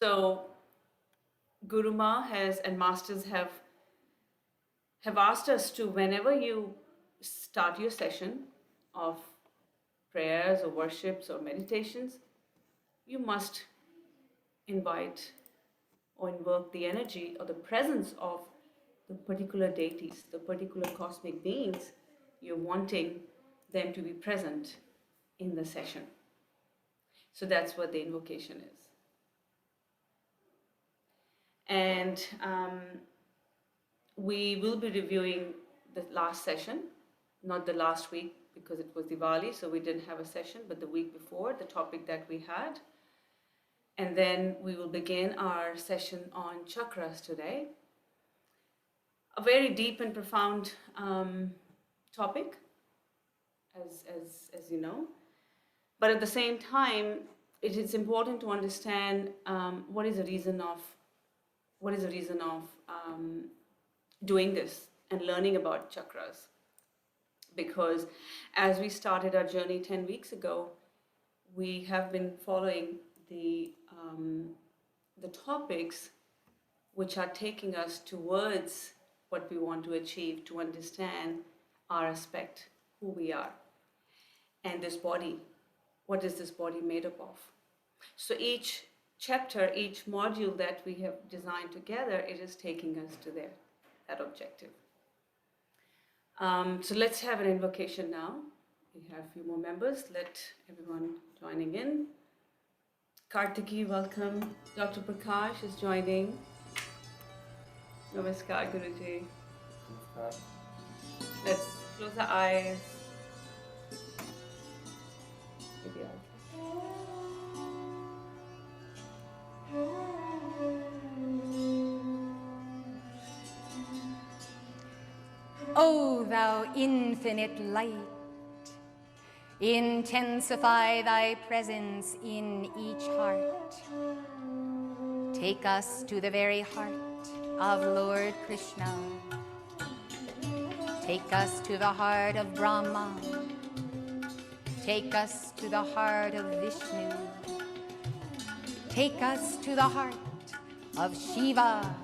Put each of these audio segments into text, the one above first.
So Guru Ma has and masters have asked us to, whenever you start your session of prayers or worships or meditations, you must invite or invoke the energy or the presence of the particular deities, the particular cosmic beings you're wanting them to be present in the session. So that's what the invocation is. And we will be reviewing the last session, not the last week because it was Diwali, so we didn't have a session, but the week before, the topic that we had. And then we will begin our session on chakras today. A very deep and profound topic, as you know. But at the same time, it is important to understand what is the reason of doing this and learning about chakras. Because as we started our journey 10 weeks ago, we have been following the topics which are taking us towards what we want to achieve, to understand our aspect, who we are, and this body. What is this body made up of? So each chapter, each module that we have designed together, it is taking us to that objective. So let's have an invocation now. We have a few more members. Let everyone joining in. Kartiki, welcome. Dr. Prakash is joining. Namaskar, Guruji. Namaskar. Let's close our eyes. O thou infinite light, intensify thy presence in each heart. Take us to the very heart of Lord Krishna. Take us to the heart of Brahma. Take us to the heart of Vishnu. Take us to the heart of Shiva.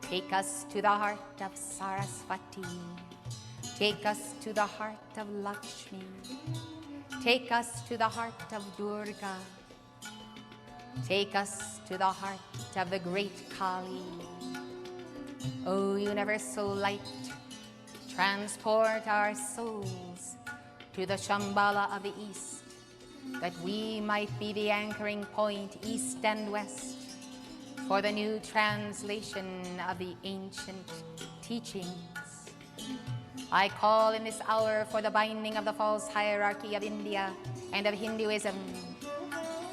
Take us to the heart of Saraswati. Take us to the heart of Lakshmi. Take us to the heart of Durga. Take us to the heart of the great Kali. O universal light, transport our souls to the Shambhala of the East, that we might be the anchoring point east and west for the new translation of the ancient teachings. I call in this hour for the binding of the false hierarchy of India and of Hinduism.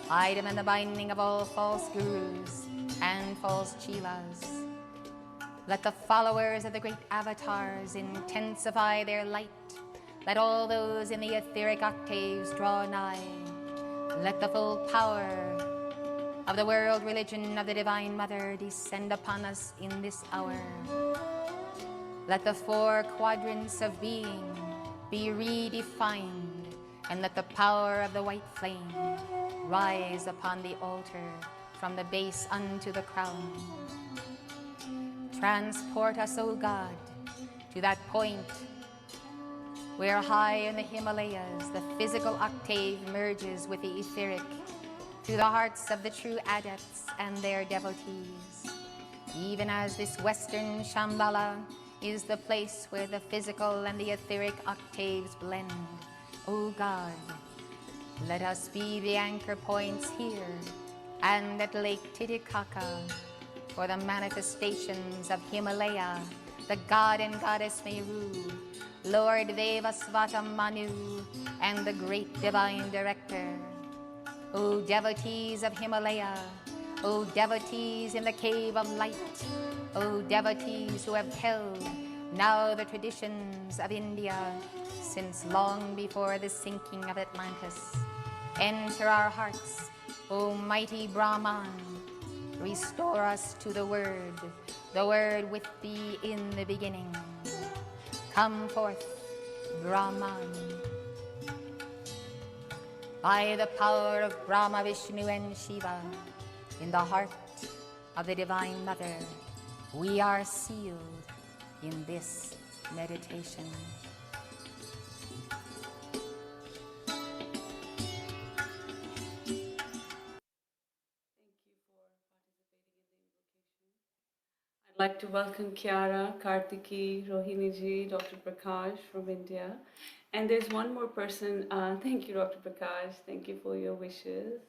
I demand the binding of all false gurus and false chelas. Let the followers of the great avatars intensify their light. Let all those in the etheric octaves draw nigh. Let the full power of the world religion of the Divine Mother descend upon us in this hour. Let the four quadrants of being be redefined, and let the power of the white flame rise upon the altar from the base unto the crown. Transport us, O God, to that point where high in the Himalayas the physical octave merges with the etheric, to the hearts of the true adepts and their devotees. Even as this Western Shambhala is the place where the physical and the etheric octaves blend, O God, let us be the anchor points here and at Lake Titicaca for the manifestations of Himalaya, the God and Goddess Meru, Lord Devasvata Manu, and the great Divine Director. O devotees of Himalaya, O devotees in the cave of light, O devotees who have held now the traditions of India since long before the sinking of Atlantis, enter our hearts, O mighty Brahman, restore us to the Word with thee in the beginning. Come forth, Brahman. by the power of Brahma, Vishnu, and Shiva, in the heart of the Divine Mother, we are sealed in this meditation. I'd like to welcome Kiara, Kartiki, Rohini ji, Dr. Prakash from India. And there's one more person. Thank you, Dr. Prakash. Thank you for your wishes.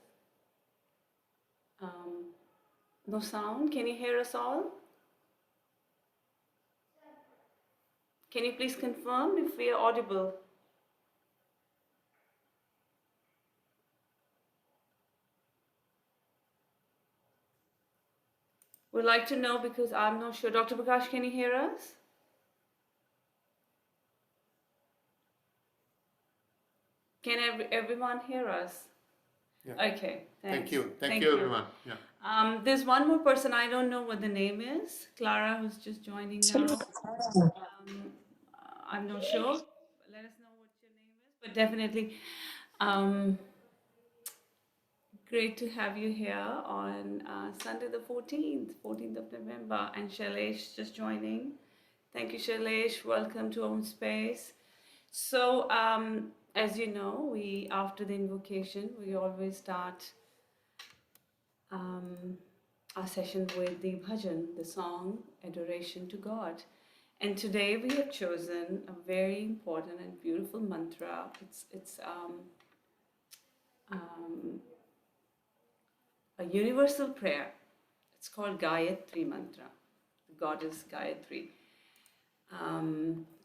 No sound. Can you hear us all? Can you please confirm if we are audible? We'd like to know because I'm not sure. Dr. Prakash, can you hear us? Can everyone hear us? Yeah. Okay, thanks. Thank you. Thank you, everyone. Yeah. There's one more person, I don't know what the name is. Clara, who's just joining now. I'm not sure. Let us know what your name is. But definitely, great to have you here on Sunday the 14th of November. And Shailesh just joining. Thank you, Shailesh. Welcome to Own Space. So, as you know, we after the invocation, we always start our session with the bhajan, the song Adoration to God. And today we have chosen a very important and beautiful mantra. It's a universal prayer. It's called Gayatri Mantra, the goddess Gayatri.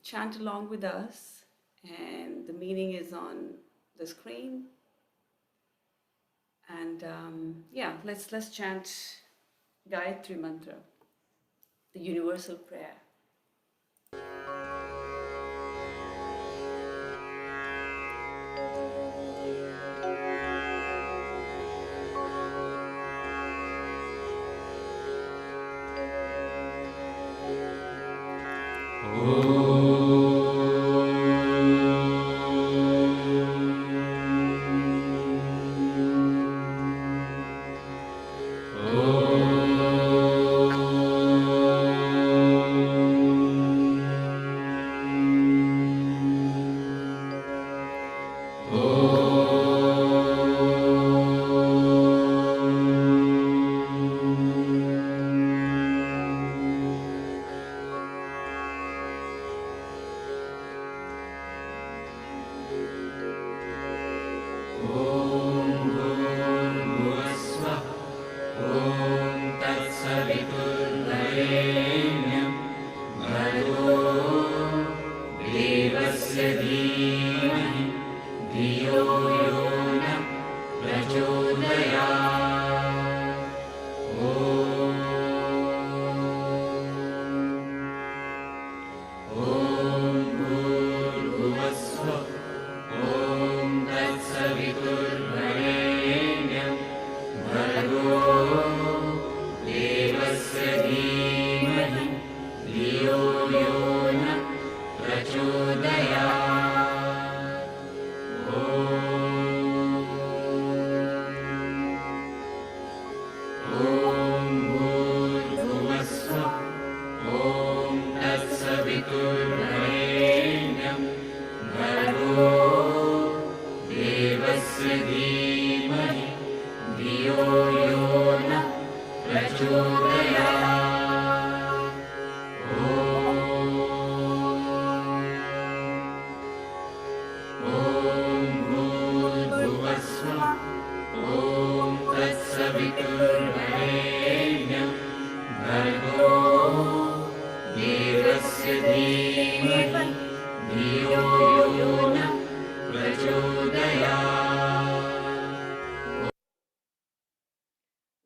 Chant along with us, and the meaning is on the screen. And yeah, let's chant Gayatri Mantra, the universal prayer.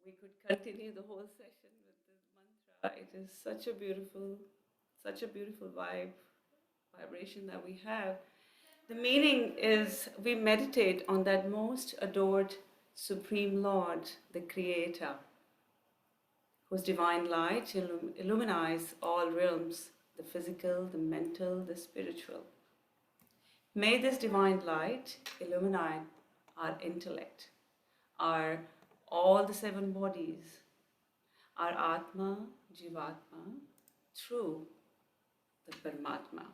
We could continue the whole session with this mantra. It is such a beautiful vibration that we have. The meaning is we meditate on that most adored Supreme Lord, the Creator, whose divine light illumines all realms, the physical, the mental, the spiritual. May this divine light illuminate our intellect, our all the 7 bodies, our Atma, Jivatma, through the Paramatma,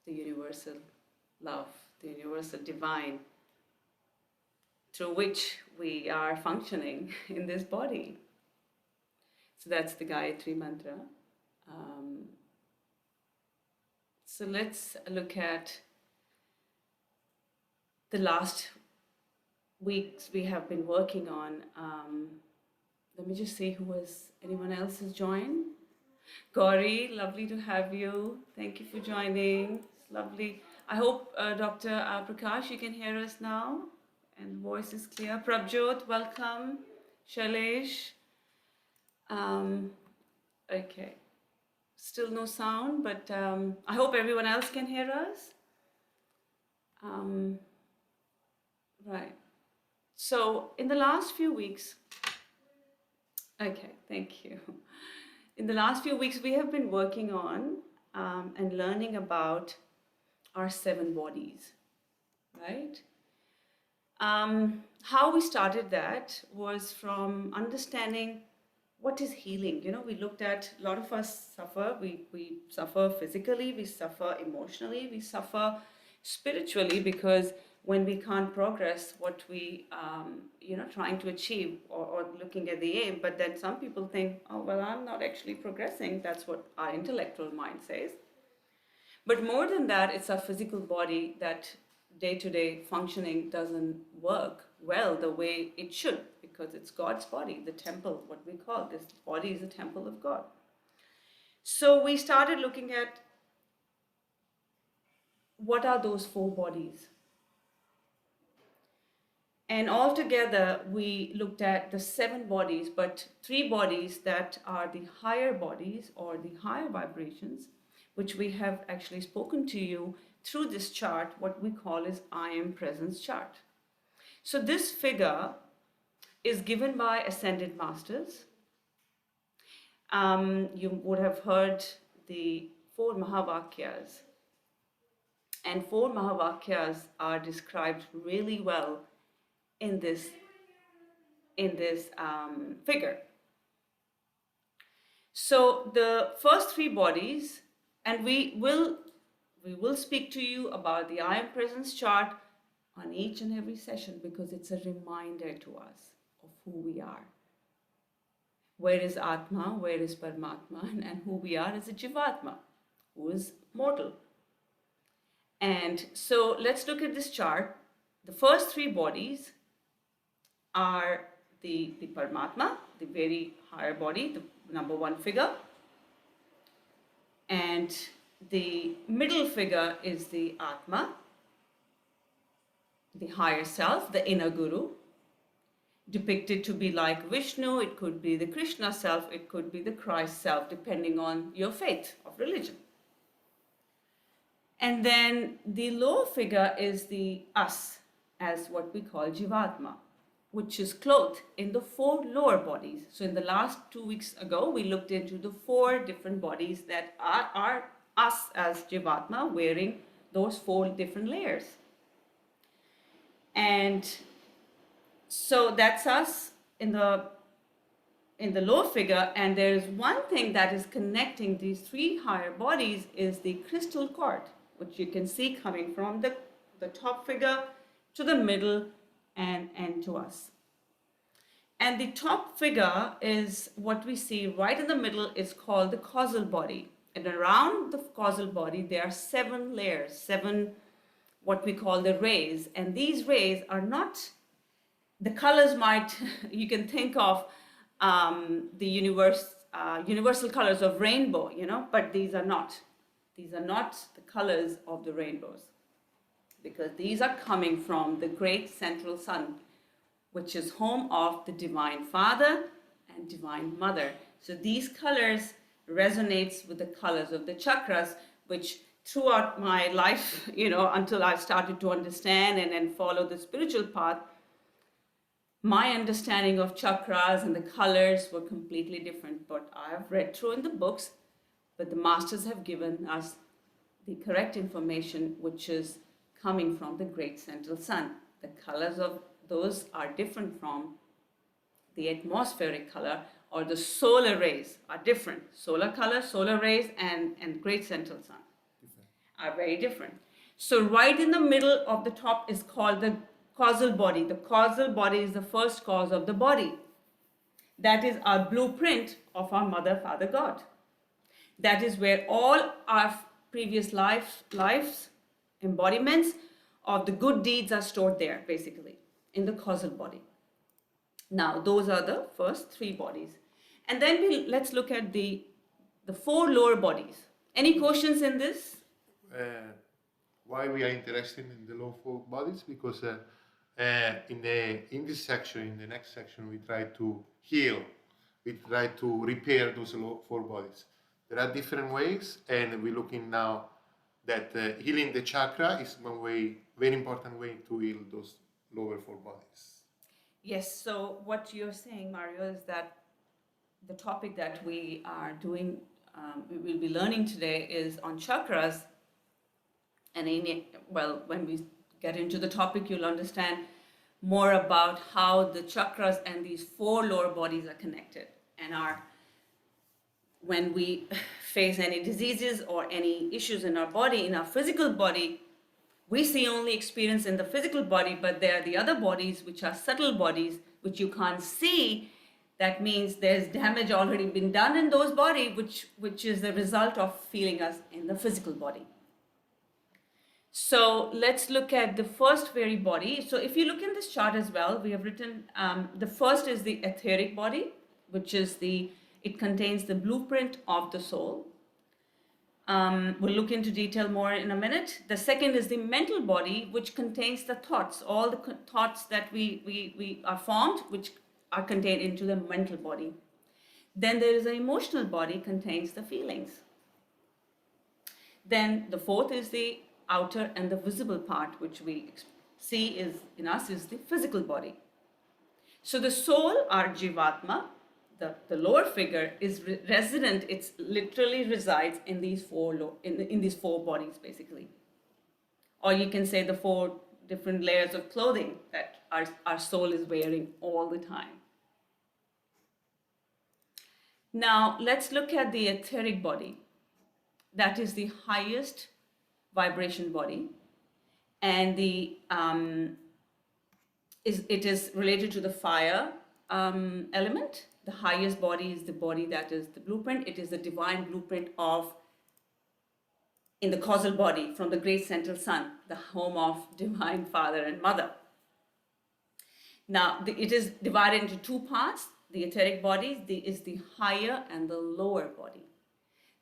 the universal love, the universal divine, through which we are functioning in this body. So that's the Gayatri Mantra. So let's look at the last weeks we have been working on. Let me just see anyone else has joined. Gauri, lovely to have you. Thank you for joining. It's lovely. I hope Dr. Prakash, you can hear us now and the voice is clear. Prabjot, welcome. Shailesh. Okay. Still no sound, but I hope everyone else can hear us. Right. So in the last few weeks, okay, thank you. In the last few weeks, we have been working on and learning about our 7 bodies, right? How we started that was from understanding what is healing. You know, we looked at, a lot of us suffer. We suffer physically, we suffer emotionally, we suffer spiritually, because when we can't progress what we, trying to achieve or looking at the aim, but then some people think, oh, well, I'm not actually progressing. That's what our intellectual mind says. But more than that, it's our physical body that day-to-day functioning doesn't work well the way it should, because it's God's body, the temple, what we call this body is a temple of God. So we started looking at what are those 4 bodies. And altogether, we looked at the 7 bodies, but 3 bodies that are the higher bodies or the higher vibrations, which we have actually spoken to you through this chart, what we call is I Am Presence chart. So this figure is given by Ascended Masters. You would have heard the 4 Mahavakyas. And 4 Mahavakyas are described really well in this figure. So the first 3 bodies, and we will speak to you about the I Am Presence chart on each and every session, because it's a reminder to us of who we are. Where is Atma, where is Paramatma, and who we are as a Jivatma, who is mortal. And so let's look at this chart. The first 3 bodies are the Paramatma, the very higher body, the number 1 figure. And the middle figure is the Atma, the higher self, the inner guru, depicted to be like Vishnu. It could be the Krishna self, it could be the Christ self, depending on your faith of religion. And then the lower figure is the us, as what we call Jivatma, which is clothed in the 4 lower bodies. So in the last 2 weeks ago, we looked into the 4 different bodies that are us as Jivatma, wearing those 4 different layers. And so that's us in the lower figure, and there is one thing that is connecting these 3 higher bodies is the crystal cord, which you can see coming from the top figure to the middle and to us. And the top figure is what we see right in the middle, is called the causal body. And around the causal body, there are 7 layers, 7 what we call the rays. And these rays are not, the colors might, you can think of the universal colors of rainbow, but these are not. These are not the colors of the rainbows, because these are coming from the great central sun, which is home of the Divine Father and Divine Mother. So these colors resonates with the colors of the chakras, which throughout my life, until I started to understand and follow the spiritual path, my understanding of chakras and the colors were completely different. But I have read through in the books, but the masters have given us the correct information, which is coming from the great central sun. the colors of those are different from the atmospheric color, or the solar rays are different. Solar color, solar rays, and great central sun are very different. So right in the middle of the top is called the causal body. The causal body is the first cause of the body. That is our blueprint of our Mother, Father, God. That is where all our previous lives, embodiments of the good deeds are stored there, basically, in the causal body. Now, those are the first three bodies. And then let's look at the four lower bodies. Any questions in this? Why we are interested in the low four bodies? Because in this section, in the next section, we try to heal. We try to repair those low four bodies. There are different ways, and we're looking now that healing the chakra is one way, very important way to heal those lower four bodies. Yes, so what you're saying, Mario, is that the topic that we are doing, we will be learning today is on chakras. And when we get into the topic, you'll understand more about how the chakras and these four lower bodies are connected. And when we face any diseases or any issues in our body, in our physical body, we see only experience in the physical body, but there are the other bodies, which are subtle bodies, which you can't see. That means there's damage already been done in those bodies, which is the result of feeling us in the physical body. So let's look at the first very body. So if you look in this chart as well, we have written, the first is the etheric body, which is it contains the blueprint of the soul. We'll look into detail more in a minute. The second is the mental body, which contains the thoughts, all the thoughts that we are formed, which are contained into the mental body. Then there is an emotional body, contains the feelings. Then the fourth is the outer and the visible part, which we see is in us is the physical body. So the soul, our Jivatma, the lower figure, is resident. It's literally resides in these in these four bodies, basically. Or you can say the four different layers of clothing that our soul is wearing all the time. Now let's look at the etheric body. That is the highest vibration body, and it is related to the fire element. The highest body is the body that is the blueprint. It is the divine blueprint in the causal body from the great central sun, the home of divine father and mother. Now, it is divided into two parts. The etheric body is the higher and the lower body.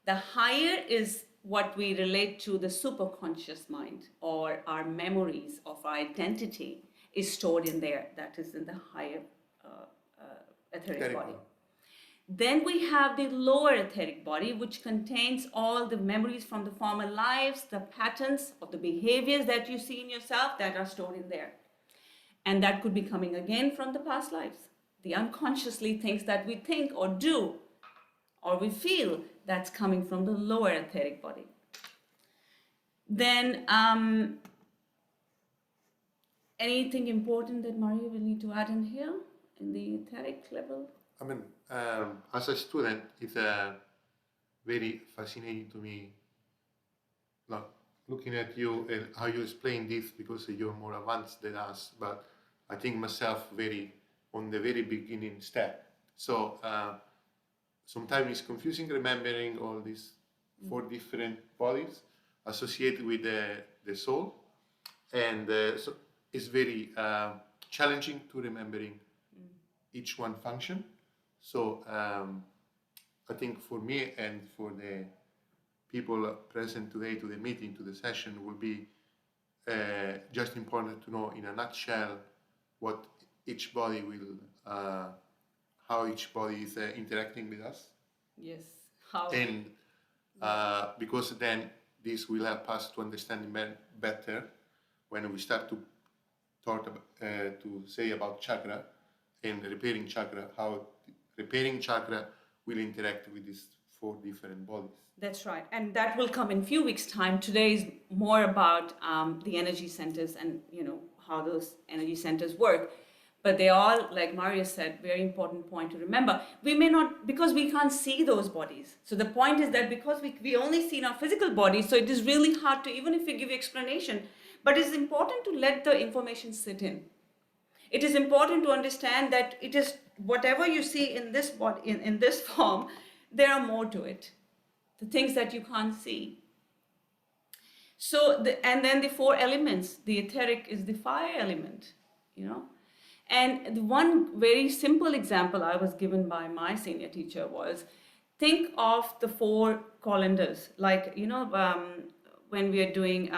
The higher is what we relate to the superconscious mind, or our memories of our identity is stored in there. That is in the higher etheric body. Then we have the lower etheric body, which contains all the memories from the former lives, the patterns of the behaviors that you see in yourself that are stored in there. And that could be coming again from the past lives. The unconsciously things that we think or do or we feel, that's coming from the lower etheric body. Then anything important that Mario will need to add in here in the etheric level? I mean, as a student, it's very fascinating to me, looking at you and how you explain this, because you're more advanced than us, but I think myself on the very beginning step. So sometimes it's confusing remembering all these four different bodies associated with the soul, and so it's very challenging to remembering each one function. So I think for me and for the people present today to the meeting, to the session, will be just important to know in a nutshell what each body will, how each body is interacting with us. Yes, how. And because then this will help us to understand better when we start to talk to say about chakra and repairing chakra, how repairing chakra will interact with these four different bodies. That's right, and that will come in a few weeks' time. Today is more about the energy centers and how those energy centers work. But they all, like Mario said, very important point to remember. We may not, because we can't see those bodies. So the point is that because we only see our physical bodies, so it is really hard to, even if we give you explanation, but it's important to let the information sit in. It is important to understand that it is whatever you see in this body, in this form, there are more to it. The things that you can't see. So, and then the 4 elements, the etheric is the fire element, you know. And the one very simple example I was given by my senior teacher was, think of the 4 colanders, like, you know, when we are doing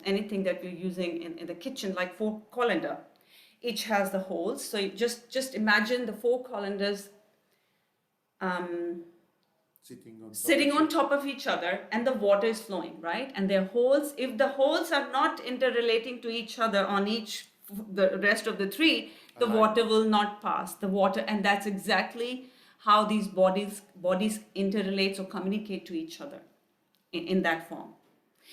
anything that we're using in the kitchen, like 4 colander, each has the holes. So you just imagine the 4 colanders sitting on top of each other, and the water is flowing, right? And their holes, if the holes are not interrelating to each other on the rest of the 3, the water will not pass. The water, and that's exactly how these bodies interrelate or communicate to each other in that form.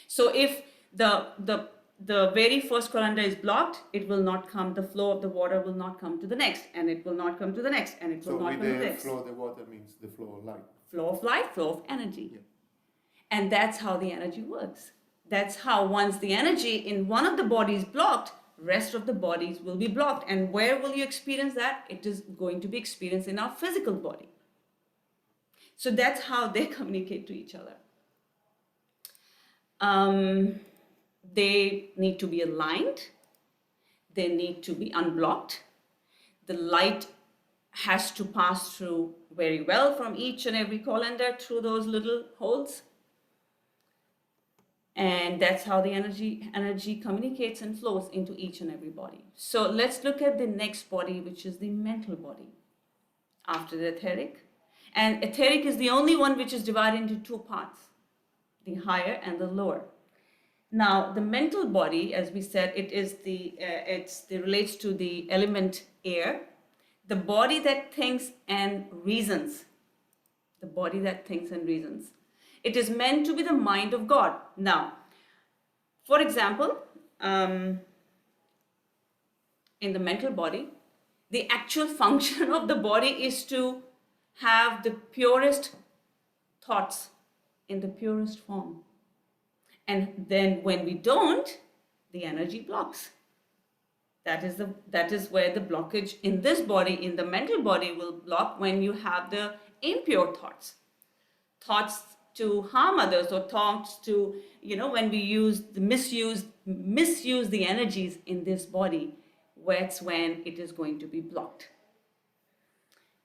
So if the very first colander is blocked, it will not come, the flow of the water will not come to the next, and it will not come to the next, and it will not come to the next. So with the flow of the water means the flow of light. Flow of light, flow of energy. Yeah. And that's how the energy works. That's how once the energy in one of the bodies blocked, rest of the bodies will be blocked. And where will you experience that? It is going to be experienced in our physical body. So that's how they communicate to each other. They need to be aligned. They need to be unblocked. The light has to pass through very well from each and every colander through those little holes. And that's how the energy communicates and flows into each and every body. So let's look at the next body, which is the mental body after the etheric. And etheric is the only one which is divided into 2 parts, the higher and the lower. Now, the mental body, as we said, it relates to the element air, the body that thinks and reasons. The body that thinks and reasons. It is meant to be the mind of God. Now, for example, in the mental body, the actual function of the body is to have the purest thoughts in the purest form. And then when we don't, the energy blocks. That is where the blockage in this body, in the mental body, will block when you have the impure thoughts. Thoughts to harm others, or thoughts to, when we misuse the energies in this body, that's when it is going to be blocked.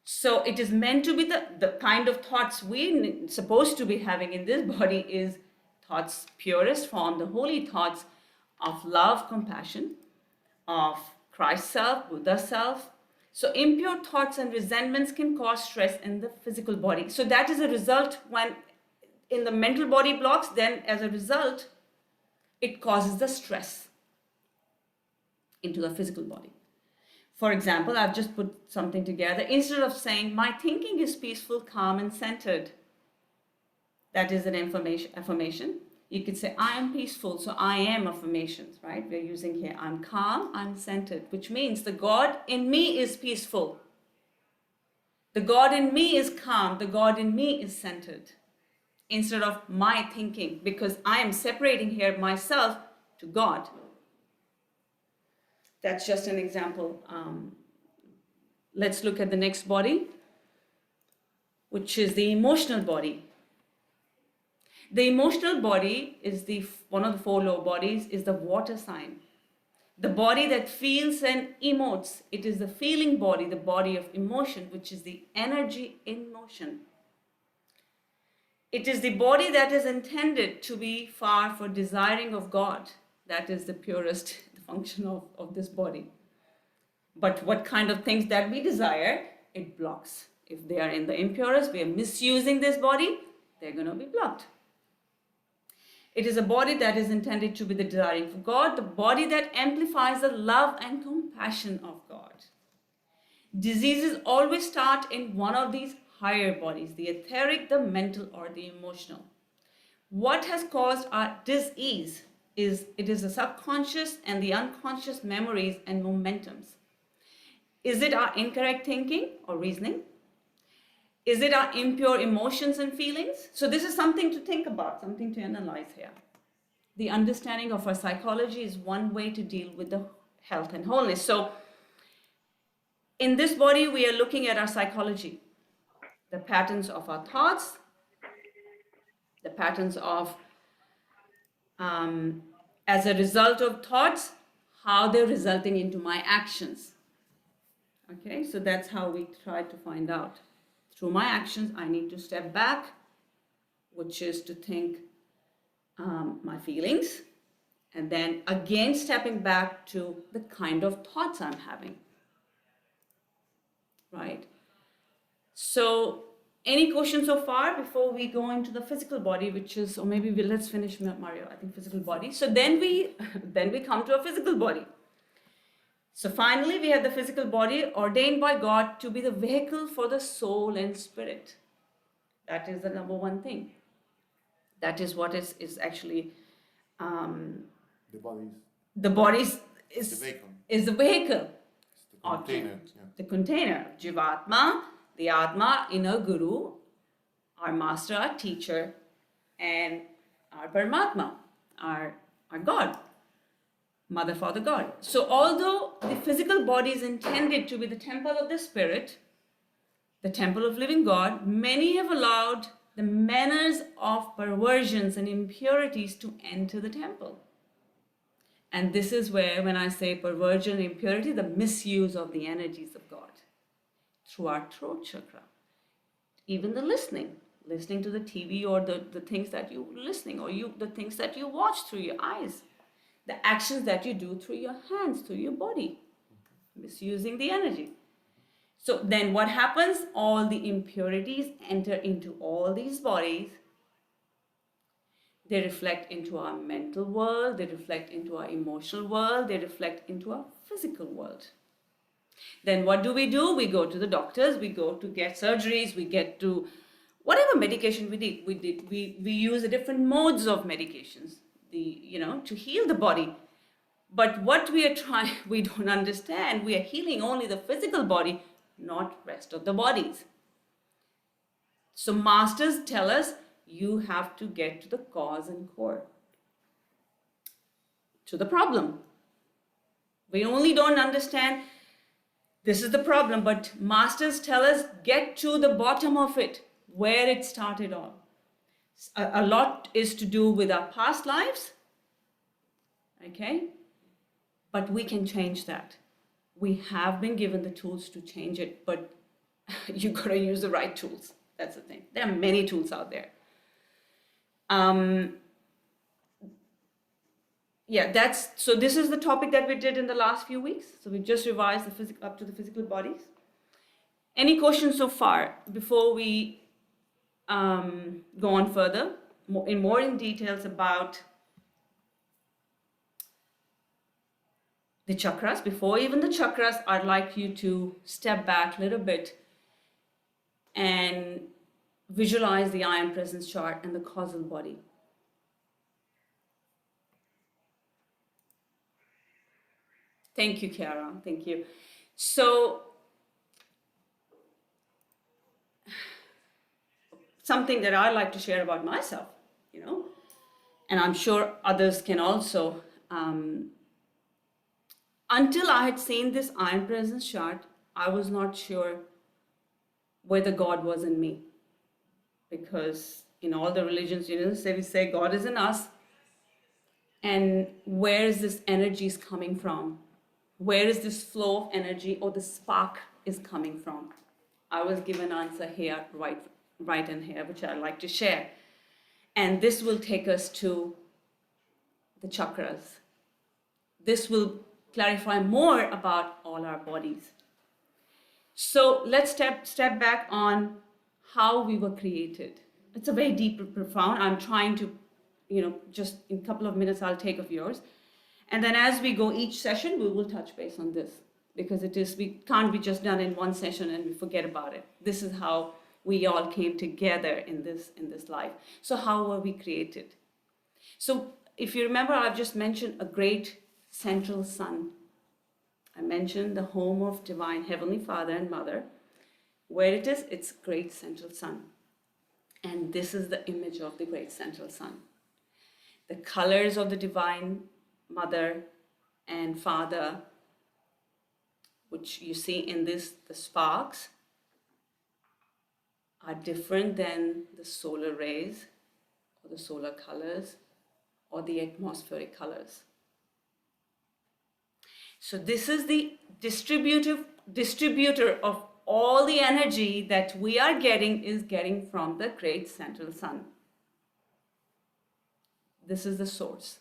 So it is meant to be the kind of thoughts we're supposed to be having in this body is thoughts, purest form, the holy thoughts of love, compassion, of Christ self, Buddha self. So impure thoughts and resentments can cause stress in the physical body. So that is a result when in the mental body blocks, then as a result, it causes the stress into the physical body. For example, I've just put something together. Instead of saying, my thinking is peaceful, calm, and centered, that is an affirmation. You could say, I am peaceful, so I am affirmations, right? We're using here, I'm calm, I'm centered, which means the God in me is peaceful. The God in me is calm, the God in me is centered. Instead of my thinking, because I am separating here myself to God. That's just an example. Let's look at the next body, which is the emotional body. The emotional body is one of the 4 lower bodies, is the water sign. The body that feels and emotes. It is the feeling body, the body of emotion, which is the energy in motion. It is the body that is intended to be far for desiring of God. That is the purest function of this body. But what kind of things that we desire, it blocks. If they are in the impurest, we are misusing this body, they're going to be blocked. It is a body that is intended to be the desiring for God, the body that amplifies the love and compassion of God. Diseases always start in one of these higher bodies, the etheric, the mental, or the emotional. What has caused our dis-ease? it is the subconscious and the unconscious memories and momentums. Is it our incorrect thinking or reasoning? Is it our impure emotions and feelings? So this is something to think about, something to analyze here. The understanding of our psychology is one way to deal with the health and wholeness. So in this body, we are looking at our psychology, the patterns of our thoughts, the patterns of, as a result of thoughts, how they're resulting into my actions. Okay, so that's how we try to find out. Through my actions, I need to step back, which is to think my feelings, and then again stepping back to the kind of thoughts I'm having. Right? So, any questions so far before we go into the physical body, which is, or maybe let's finish Mario. I think physical body. So then we come to a physical body. So finally, we have the physical body ordained by God to be the vehicle for the soul and spirit. That is the number one thing. That is what is actually The body the body is the vehicle. is the vehicle. It's the container. Yeah. The container. Jivatma, the Atma, inner Guru, our master, our teacher, and our Paramatma, our God. Mother, Father, God. So although the physical body is intended to be the temple of the spirit, the temple of living God, many have allowed the manners of perversions and impurities to enter the temple. And this is where, when I say perversion and impurity, the misuse of the energies of God through our throat chakra. Even the listening to the TV, or the things that you listening, or the things that you watch through your eyes. The actions that you do through your hands, through your body, misusing the energy. So then what happens? All the impurities enter into all these bodies. They reflect into our mental world, they reflect into our emotional world, they reflect into our physical world. Then what do? We go to the doctors, we go to get surgeries, we get to whatever medication we use the different modes of medications. To heal the body. But what we are trying, we don't understand. We are healing only the physical body, not rest of the bodies. So masters tell us you have to get to the cause and core, to the problem. We only don't understand this is the problem, but masters tell us get to the bottom of it, where it started all. A lot is to do with our past lives, okay? But we can change that. We have been given the tools to change it, but you gotta use the right tools. That's the thing. There are many tools out there. So this is the topic that we did in the last few weeks. So we just revised up to the physical bodies. Any questions so far before we go on further, more in details about the chakras? Before even the chakras, I'd like you to step back a little bit and visualize the I Am Presence chart and the causal body. Thank you, Kiara. Thank you. So, something that I like to share about myself, and I'm sure others can also. Until I had seen this I Am Presence chart, I was not sure whether God was in me. Because in all the religions, we say God is in us. And where is this energy is coming from? Where is this flow of energy or the spark is coming from? I was given an answer here, right in here, which I'd like to share. And this will take us to the chakras. This will clarify more about all our bodies. So let's step back on how we were created. It's a very deep and profound. I'm trying to, just in a couple of minutes I'll take of yours. And then as we go each session, we will touch base on this, because we can't be just done in one session and we forget about it. This is how we all came together in this life. So how were we created? So if you remember, I've just mentioned a great central sun. I mentioned the home of divine Heavenly Father and Mother. Where it is, it's great central sun. And this is the image of the great central sun. The colors of the divine Mother and Father, which you see in this, the sparks, are different than the solar rays or the solar colors or the atmospheric colors. So this is the distributor of all the energy that we are getting is getting from the great central sun. This is the source.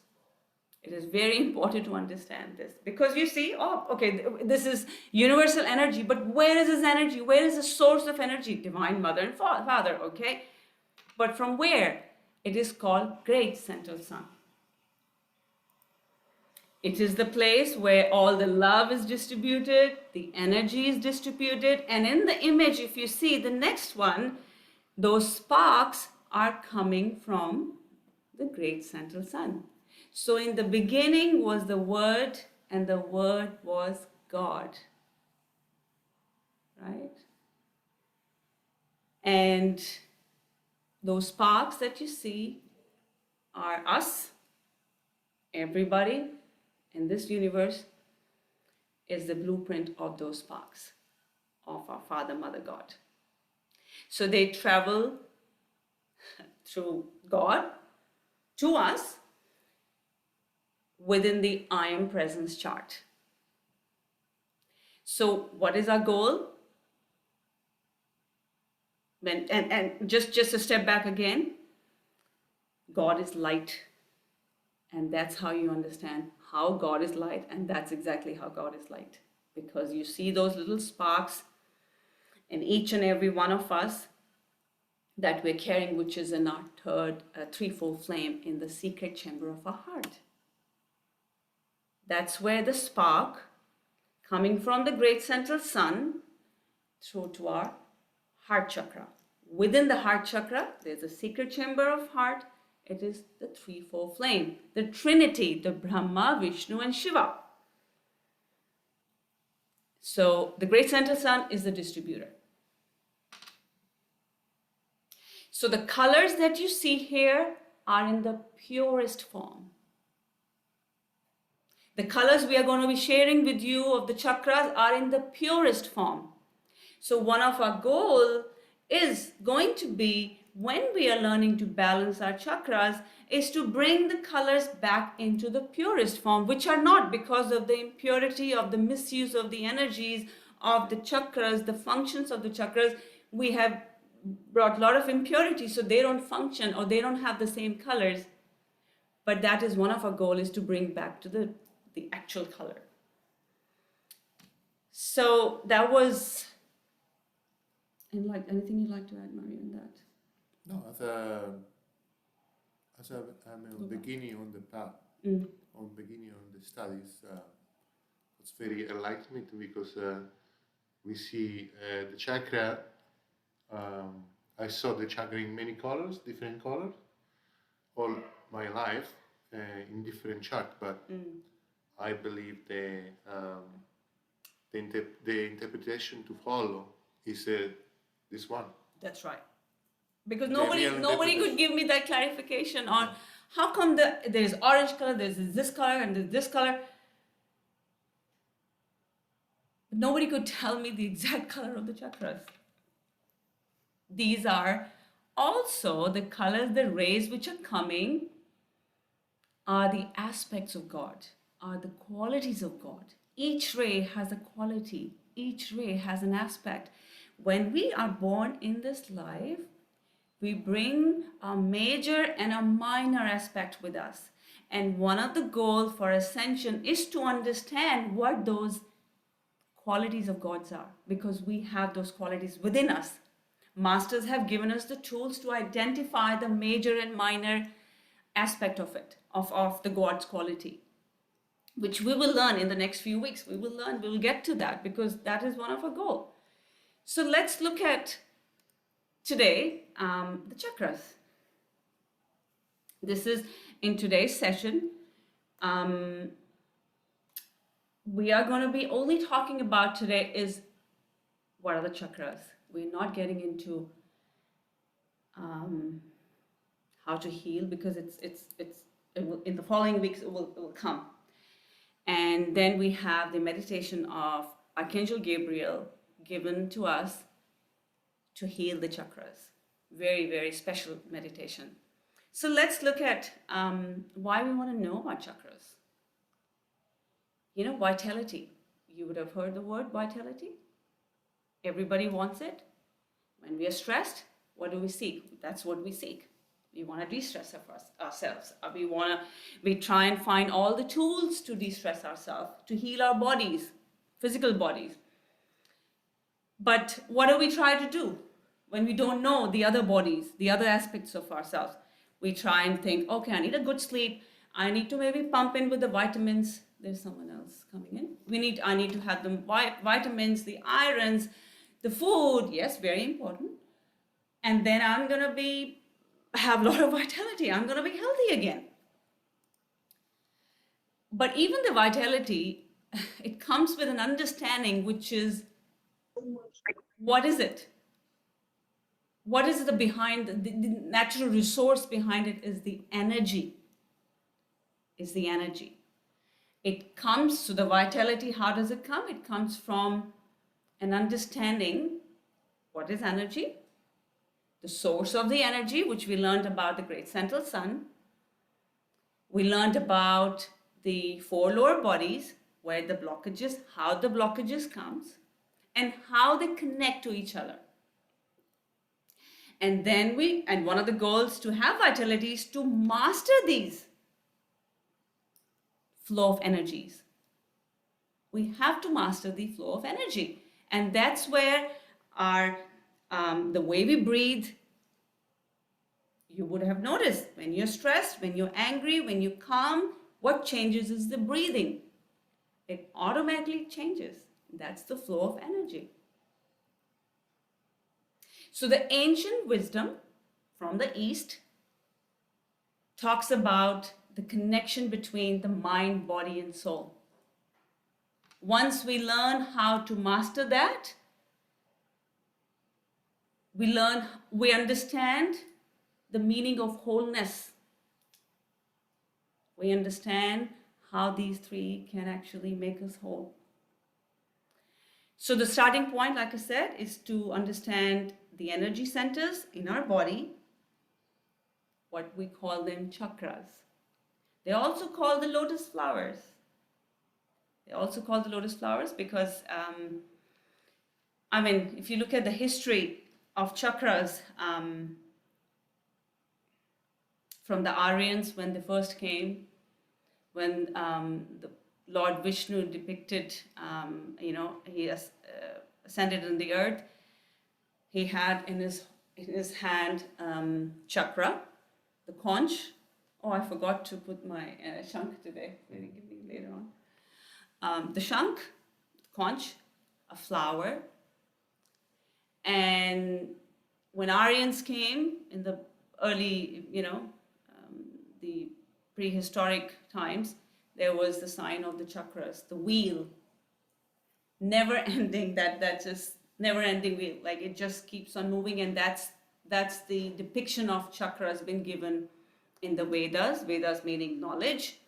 It is very important to understand this because you see, oh, okay, this is universal energy, but where is this energy? Where is the source of energy? Divine Mother and Father, okay? But from where? It is called great central sun. It is the place where all the love is distributed, the energy is distributed, and in the image, if you see the next one, those sparks are coming from the great central sun. So in the beginning was the Word, and the Word was God. Right? And those sparks that you see are us, everybody in this universe is the blueprint of those sparks of our Father, Mother, God. So they travel through God to us within the I Am Presence chart. So what is our goal? And just a step back again, God is light. And that's how you understand how God is light, and that's exactly how God is light. Because you see those little sparks in each and every one of us that we're carrying, which is in our threefold flame in the secret chamber of our heart. That's where the spark coming from the great central sun through to our heart chakra. Within the heart chakra, there's a secret chamber of heart. It is the threefold flame, the Trinity, the Brahma, Vishnu, and Shiva. So the great central sun is the distributor. So the colors that you see here are in the purest form. The colors we are going to be sharing with you of the chakras are in the purest form. So one of our goals is going to be, when we are learning to balance our chakras, is to bring the colors back into the purest form, which are not, because of the impurity, of the misuse of the energies of the chakras, the functions of the chakras. We have brought a lot of impurity, so they don't function or they don't have the same colors. But that is one of our goals, is to bring back to the actual color. So that was, and like anything you'd like to add, Mario, in that? No, I'm beginning on the path, on beginning on the studies. It's very enlightening because we see the chakra. I saw the chakra in many colors, different colors, all my life in different charts. But I believe the interpretation to follow is this one. That's right. Because The nobody real could interpretation. give me that clarification on how come there's orange color, there's this color, and there's this color. But nobody could tell me the exact color of the chakras. These are also the colors, the rays which are coming are the aspects of God, are the qualities of God. Each ray has a quality, each ray has an aspect. When we are born in this life, we bring a major and a minor aspect with us. And one of the goals for ascension is to understand what those qualities of God's are, because we have those qualities within us. Masters have given us the tools to identify the major and minor aspect of it, of the God's quality, which we will learn in the next few weeks. We will get to that, because that is one of our goals. So let's look at today the chakras. This is in today's session. Um, we are going to be only talking about today is what are the chakras. We're not getting into um, how to heal because it will, in the following weeks it will come. And then we have the meditation of Archangel Gabriel given to us to heal the chakras. Very, very special meditation. So let's look at why we want to know about chakras. You know, vitality. You would have heard the word vitality. Everybody wants it. When we are stressed, what do we seek? That's what we seek. We want to de-stress ourselves. We try and find all the tools to de-stress ourselves, to heal our bodies, physical bodies. But what do we try to do when we don't know the other bodies, the other aspects of ourselves? We try and think, okay, I need a good sleep. I need to maybe pump in with the vitamins. There's someone else coming in. I need to have the vitamins, the irons, the food. Yes, very important. And then I'm going to have a lot of vitality. I'm going to be healthy again. But even the vitality, it comes with an understanding, which is, what is it? What is the behind, the natural resource behind it is the energy. Is the energy. It comes to the vitality. How does it come? It comes from an understanding what is energy, the source of the energy, which we learned about the great central sun. We learned about the four lower bodies, where the blockages, how the blockages comes, and how they connect to each other. And then one of the goals to have vitality is to master these flow of energies. We have to master the flow of energy. And that's where the way we breathe, you would have noticed when you're stressed, when you're angry, when you're calm, what changes is the breathing. It automatically changes. That's the flow of energy. So the ancient wisdom from the East talks about the connection between the mind, body, and soul. Once we learn how to master that, we understand the meaning of wholeness. We understand how these three can actually make us whole. So the starting point, like I said, is to understand the energy centers in our body, what we call them chakras. They also call the lotus flowers. Because, if you look at the history of chakras, from the Aryans when they first came, when the Lord Vishnu depicted, he ascended in the earth, he had in his hand chakra, the conch. Oh, I forgot to put my shank today. Maybe give me later on. The shank, conch, a flower. And when Aryans came in the early, the prehistoric times, there was the sign of the chakras, the wheel, never ending, that's just never ending wheel, like it just keeps on moving. And that's the depiction of chakras been given in the Vedas meaning knowledge,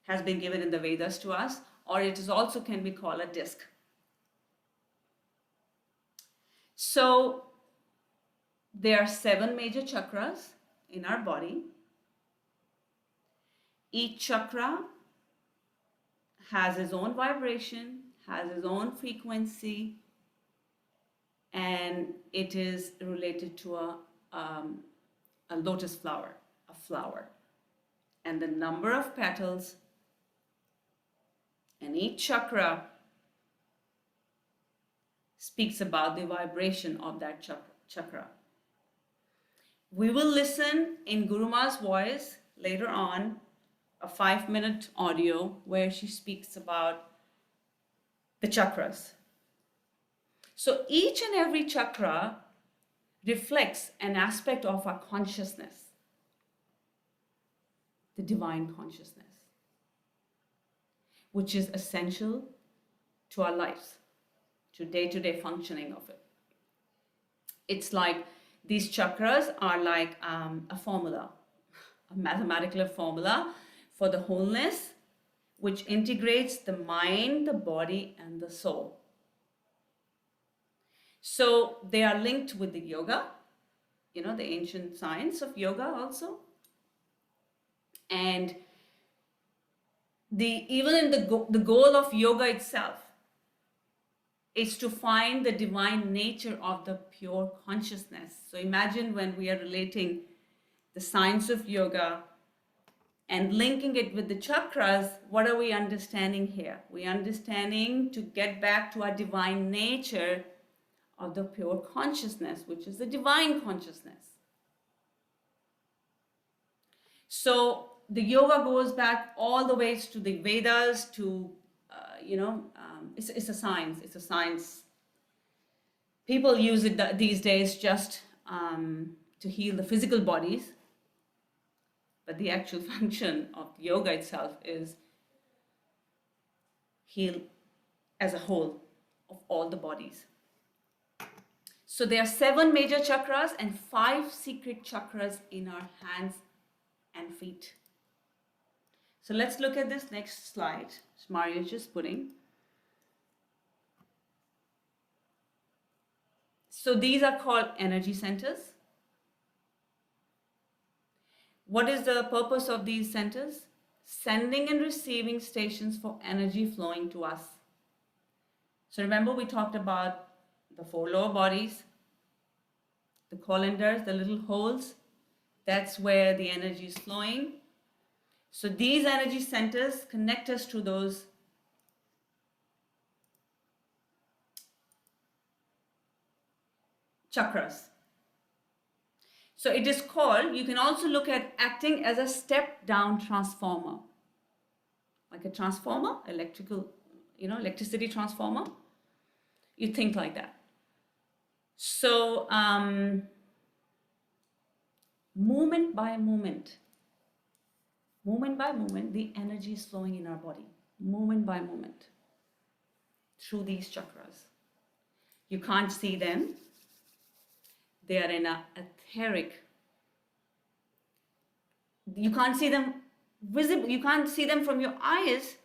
has been given in the Vedas to us, or it is also can be called a disc. So there are 7 major chakras in our body. Each chakra has its own vibration, has its own frequency, and it is related to a lotus flower, a flower. And the number of petals, and each chakra speaks about the vibration of that chakra. We will listen in Guru Ma's voice later on, a 5-minute audio where she speaks about the chakras. So each and every chakra reflects an aspect of our consciousness. the divine consciousness, which is essential to our lives, to day-to-day functioning of it. It's like these chakras are like a formula, a mathematical formula for the wholeness, which integrates the mind, the body, and the soul. So they are linked with the yoga, the ancient science of yoga also. And even in the goal of yoga itself is to find the divine nature of the pure consciousness. So imagine when we are relating the science of yoga and linking it with the chakras, what are we understanding here? We're understanding to get back to our divine nature of the pure consciousness, which is the divine consciousness. So the yoga goes back all the ways to the Vedas, to, it's a science. It's a science. People use it these days just to heal the physical bodies. But the actual function of yoga itself is heal as a whole of all the bodies. So there are 7 major chakras and 5 secret chakras in our hands and feet. So let's look at this next slide. Mario is just putting. So these are called energy centers. What is the purpose of these centers? Sending and receiving stations for energy flowing to us. So remember we talked about the 4 lower bodies, the colanders, the little holes. That's where the energy is flowing. So these energy centers connect us to those chakras. So it is called, you can also look at acting as a step-down transformer. Like a transformer, electricity transformer. You think like that. So, moment by moment, the energy is flowing in our body. Moment by moment. Through these chakras. You can't see them. They are in an etheric. You can't see them visible. You can't see them from your eyes.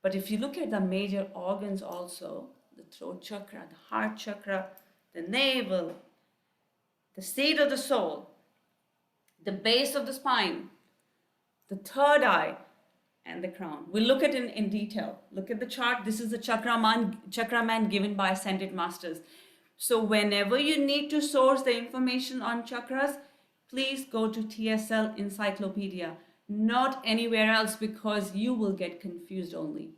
But if you look at the major organs also, the throat chakra, the heart chakra, the navel, the seat of the soul, the base of the spine, the third eye, and the crown. We'll look at it in detail. Look at the chart. This is the chakra man given by Ascended Masters. So whenever you need to source the information on chakras, please go to TSL Encyclopedia, not anywhere else, because you will get confused only.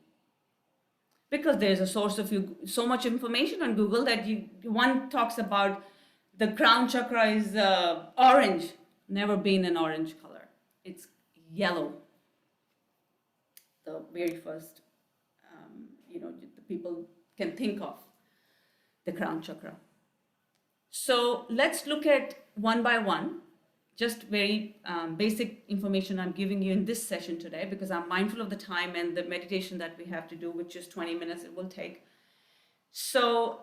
Because there's a source of so much information on Google that one talks about the crown chakra is orange. Never been an orange color. It's yellow. The very first, the people can think of the crown chakra. So let's look at one by one, just very basic information I'm giving you in this session today, because I'm mindful of the time and the meditation that we have to do, which is 20 minutes it will take. So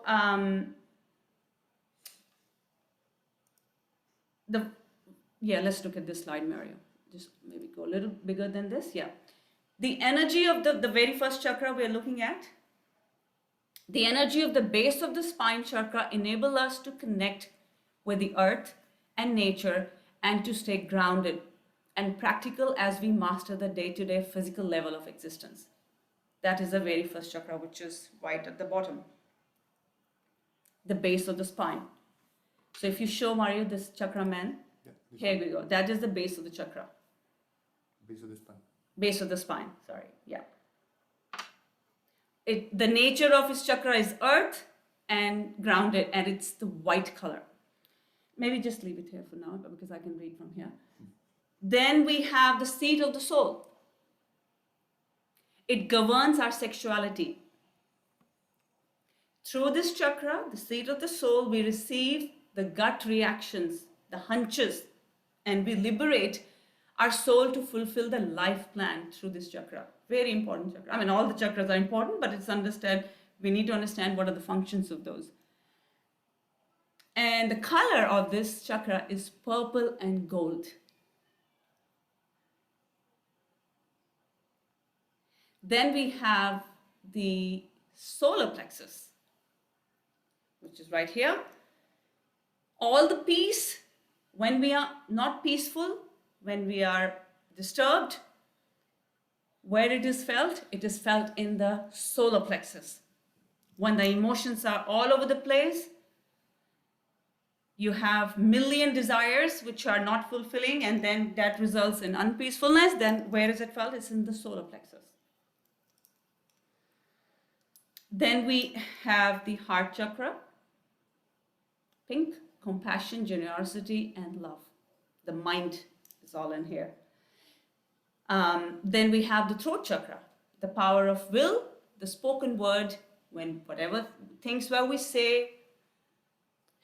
let's look at this slide, Mario. Just maybe go a little bigger than this. Yeah. The energy of the very first chakra we're looking at, the energy of the base of the spine chakra enable us to connect with the earth and nature and to stay grounded and practical as we master the day-to-day physical level of existence. That is the very first chakra, which is right at the bottom. The base of the spine. So if you show Mario this chakra man, here we go. That is the base of the chakra. Base of the spine. Base of the spine, sorry, yeah. The nature of his chakra is earth and grounded, and it's the white color. Maybe just leave it here for now, because I can read from here. Then we have the seat of the soul. It governs our sexuality. Through this chakra, the seat of the soul, we receive the gut reactions, the hunches, and we liberate our soul to fulfill the life plan through this chakra. Very important chakra. I mean, all the chakras are important, but we need to understand what are the functions of those. And the color of this chakra is purple and gold. Then we have the solar plexus, which is right here. All the peace, when we are not peaceful, when we are disturbed, where it is felt in the solar plexus. When the emotions are all over the place, you have million desires which are not fulfilling, and then that results in unpeacefulness. Then where is it felt? It's in the solar plexus. Then we have the heart chakra, pink, compassion, generosity, and love. The mind is all in here. Then we have the throat chakra, the power of will, the spoken word, when whatever things where we say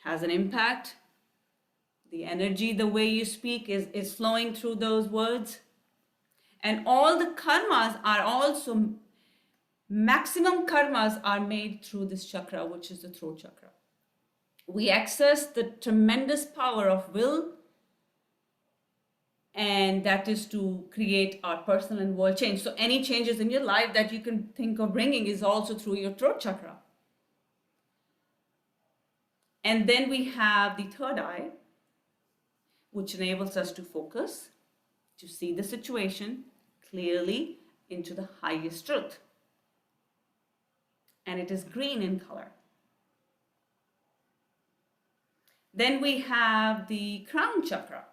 has an impact. The energy, the way you speak is flowing through those words. And all the karmas are also, maximum karmas are made through this chakra, which is the throat chakra. We access the tremendous power of will, and that is to create our personal and world change. So any changes in your life that you can think of bringing is also through your throat chakra. And then we have the third eye, which enables us to focus, to see the situation clearly into the highest truth. And it is green in color. Then we have the crown chakra.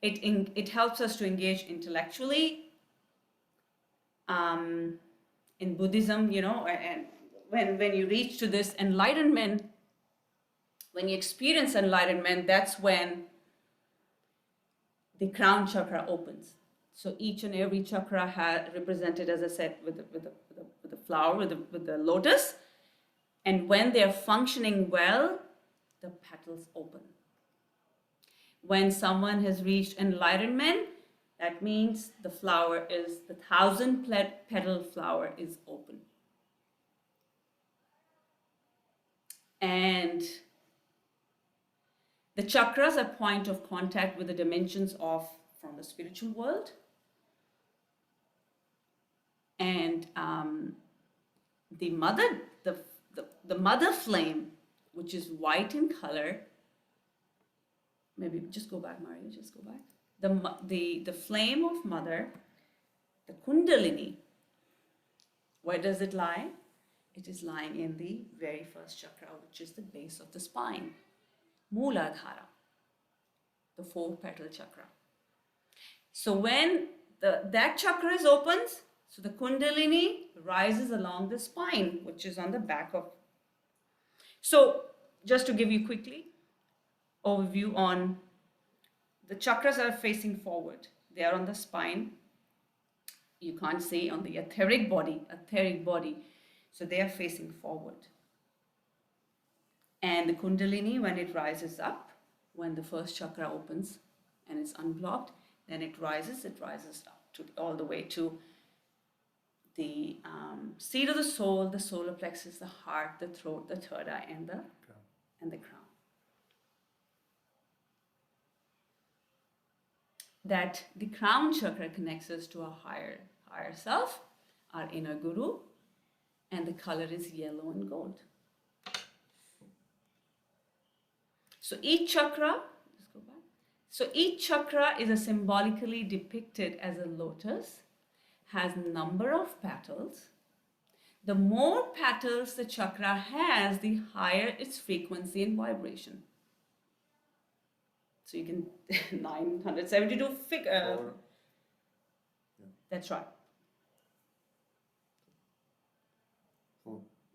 It helps us to engage intellectually. In Buddhism, and when you reach to this enlightenment, when you experience enlightenment, that's when the crown chakra opens. So each and every chakra represented, as I said, with the flower, with the lotus. And when they're functioning well, the petals open. When someone has reached enlightenment, that means the 1,000-petal flower is open. And the chakras are point of contact with the dimensions from the spiritual world. And the mother flame, which is white in color. Maybe just go back, Mario, just go back. The flame of mother, the kundalini, where does it lie? It is lying in the very first chakra, which is the base of the spine, Mooladhara, the 4-petal chakra. So when that chakra is opened, so the kundalini rises along the spine, which is on the back of. So just to give you quickly overview on the chakras are facing forward. They are on the spine. You can't see on the etheric body. So they are facing forward. And the kundalini, when it rises up, when the first chakra opens and it's unblocked, then it rises up all the way to the seat of the soul, the solar plexus, the heart, the throat, the third eye, and the crown. That the crown chakra connects us to our higher self, our inner guru, and the color is yellow and gold. So each chakra, let's go back. So each chakra is symbolically depicted as a lotus, has number of petals. The more petals the chakra has, the higher its frequency and vibration. So you can 972 figure. That's right.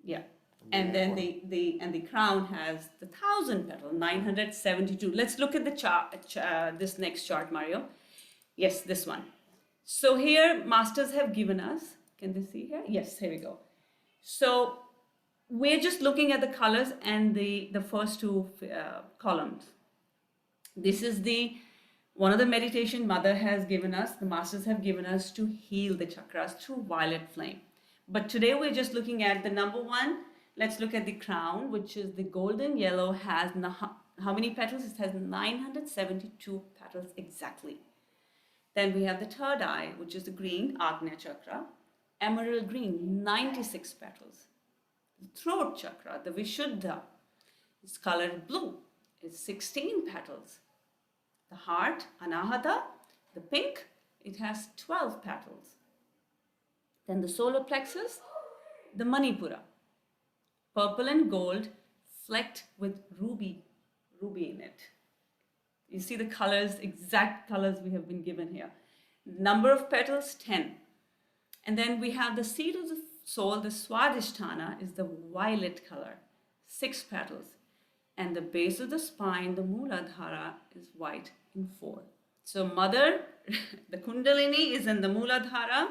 Yeah. And then the crown has the 1,000 petal, 972. Let's look at the chart. This next chart, Mario. Yes, this one. So here, masters have given us. Can they see here? Yes, here we go. So we're just looking at the colors and the first two columns. This is the One of the meditation Mother has given us, the masters have given us, to heal the chakras through violet flame. But today we're just looking at the number one. Let's look at the crown, which is the golden yellow, has how many petals? It has 972 petals exactly. Then we have the third eye, which is the green, Agnya chakra, emerald green, 96 petals. The throat chakra, the Vishuddha, is colored blue, it's 16 petals. The heart, Anahata, the pink, it has 12 petals. Then the solar plexus, the Manipura, purple and gold, flecked with ruby in it. You see the colors, exact colors we have been given here. Number of petals, 10. And then we have the seed of the soul, the Swadhisthana, is the violet color, 6 petals. And the base of the spine, the Mooladhara, is white in 4. So Mother, the Kundalini is in the Mooladhara.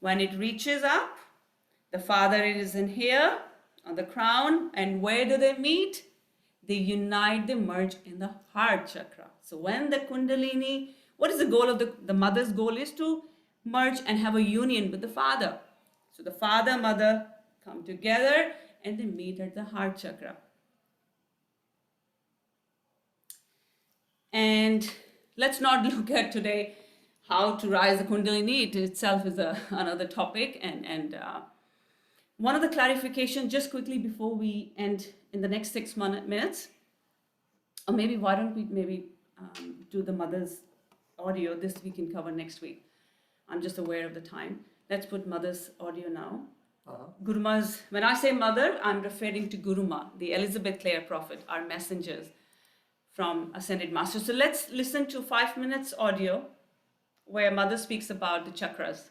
When it reaches up, the Father is in here on the crown. And where do they meet? They unite, they merge in the heart chakra. So when the Kundalini, what is the goal of the Mother's goal is to merge and have a union with the Father. So the Father, Mother come together and they meet at the heart chakra. And let's not look at today how to rise the Kundalini. It itself is another topic. And one of the clarifications, just quickly before we end in the next 6 minutes, or maybe why don't we do the Mother's audio? This we can cover next week. I'm just aware of the time. Let's put Mother's audio now. Guruma's, when I say Mother, I'm referring to Guruma, the Elizabeth Clare Prophet, our messengers from Ascended Masters. So let's listen to 5 minutes audio where Mother speaks about the chakras.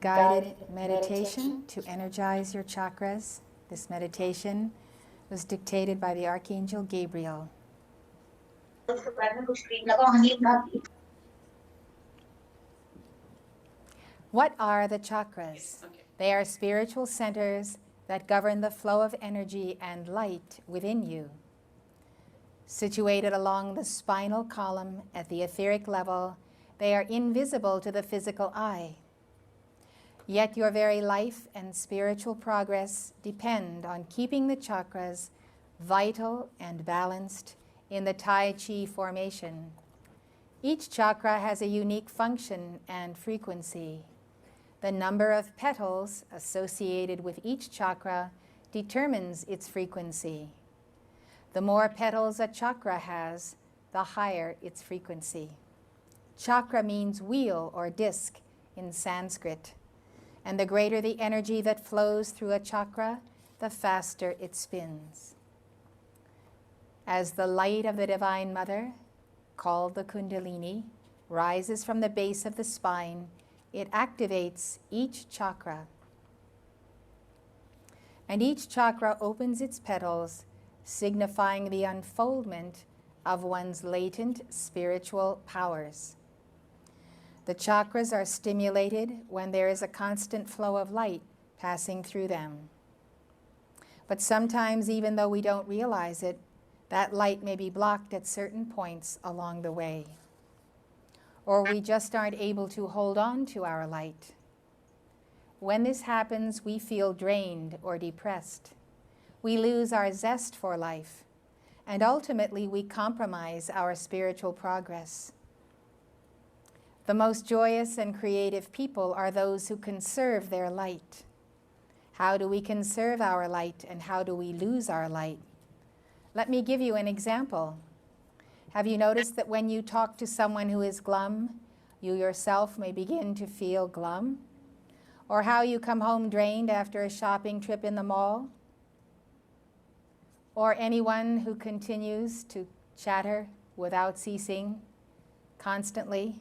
Guided meditation to energize your chakras. This meditation was dictated by the Archangel Gabriel. What are the chakras? Okay. They are spiritual centers that govern the flow of energy and light within you. Situated along the spinal column at the etheric level, they are invisible to the physical eye. Yet your very life and spiritual progress depend on keeping the chakras vital and balanced in the Tai Chi formation. Each chakra has a unique function and frequency. The number of petals associated with each chakra determines its frequency. The more petals a chakra has, the higher its frequency. Chakra means wheel or disc in Sanskrit, and the greater the energy that flows through a chakra, the faster it spins. As the light of the Divine Mother, called the Kundalini, rises from the base of the spine, it activates each chakra. And each chakra opens its petals, signifying the unfoldment of one's latent spiritual powers. The chakras are stimulated when there is a constant flow of light passing through them. But sometimes, even though we don't realize it, that light may be blocked at certain points along the way. Or we just aren't able to hold on to our light. When this happens, we feel drained or depressed. We lose our zest for life, and ultimately we compromise our spiritual progress. The most joyous and creative people are those who conserve their light. How do we conserve our light, and how do we lose our light? Let me give you an example. Have you noticed that when you talk to someone who is glum, you yourself may begin to feel glum? Or how you come home drained after a shopping trip in the mall? Or anyone who continues to chatter without ceasing, constantly?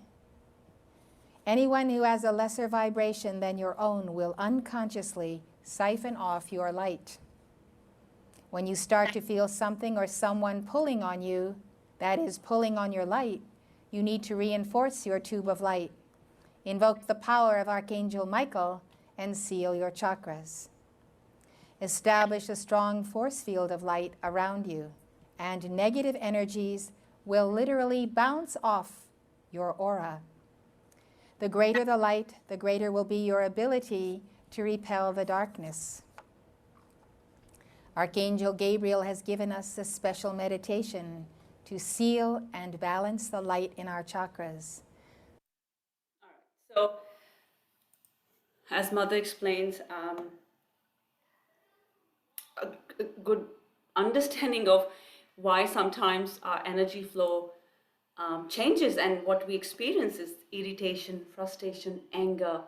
Anyone who has a lesser vibration than your own will unconsciously siphon off your light. When you start to feel something or someone pulling on you, that is, pulling on your light, you need to reinforce your tube of light. Invoke the power of Archangel Michael and seal your chakras. Establish a strong force field of light around you, and negative energies will literally bounce off your aura. The greater the light, the greater will be your ability to repel the darkness. Archangel Gabriel has given us a special meditation to seal and balance the light in our chakras. All right. So, as Mother explains, a good understanding of why sometimes our energy flow changes, and what we experience is irritation, frustration, anger,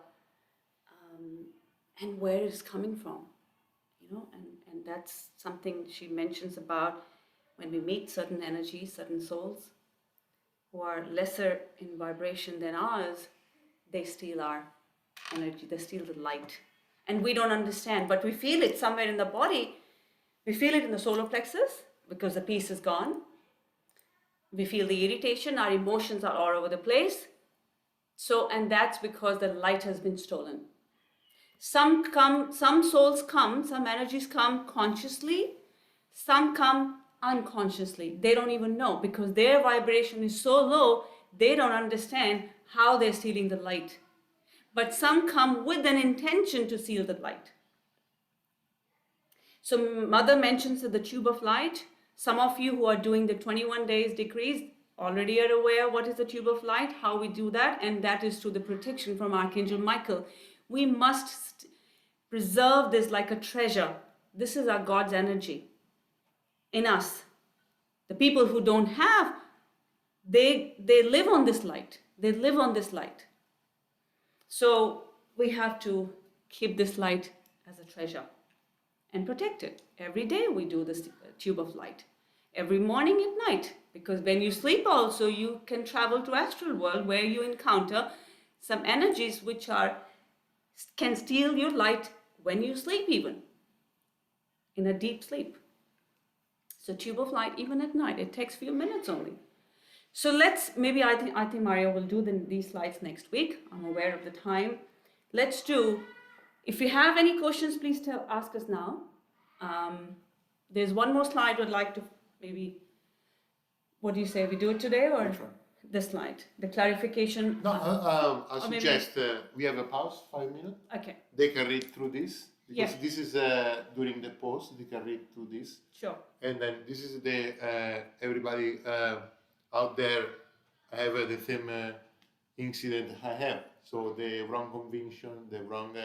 and where it's coming from, and that's something she mentions about when we meet certain energies, certain souls who are lesser in vibration than ours. They steal our energy, they steal the light, and we don't understand, but we feel it somewhere in the body. We feel it in the solar plexus because the peace is gone. We feel the irritation, our emotions are all over the place. So, and that's because the light has been stolen. Some souls come, some energies come consciously, some come unconsciously. They don't even know because their vibration is so low, they don't understand how they're stealing the light. But some come with an intention to steal the light. So Mother mentions the tube of light. Some of you who are doing the 21 days decrease already are aware what is the tube of light, how we do that, and that is through the protection from Archangel Michael. We must preserve this like a treasure. This is our God's energy in us. The people who don't have, they live on this light. They live on this light. So we have to keep this light as a treasure and protect it. Every day we do this tube of light. Every morning at night. Because when you sleep also, you can travel to astral world where you encounter some energies which can steal your light when you sleep, even in a deep sleep. So tube of light even at night, it takes few minutes only. So I think Mario will do these slides next week. I'm aware of the time. Let's do, if you have any questions, please ask us now. There's one more slide I'd like to maybe, what do you say, we do it today or this slide, the clarification? No, I suggest we have a pause, 5 minutes. Okay. They can read through this because Yeah. this is during the pause. They can read through this. Sure. And then this is the everybody out there have the same incident I have. So the wrong conviction, the wrong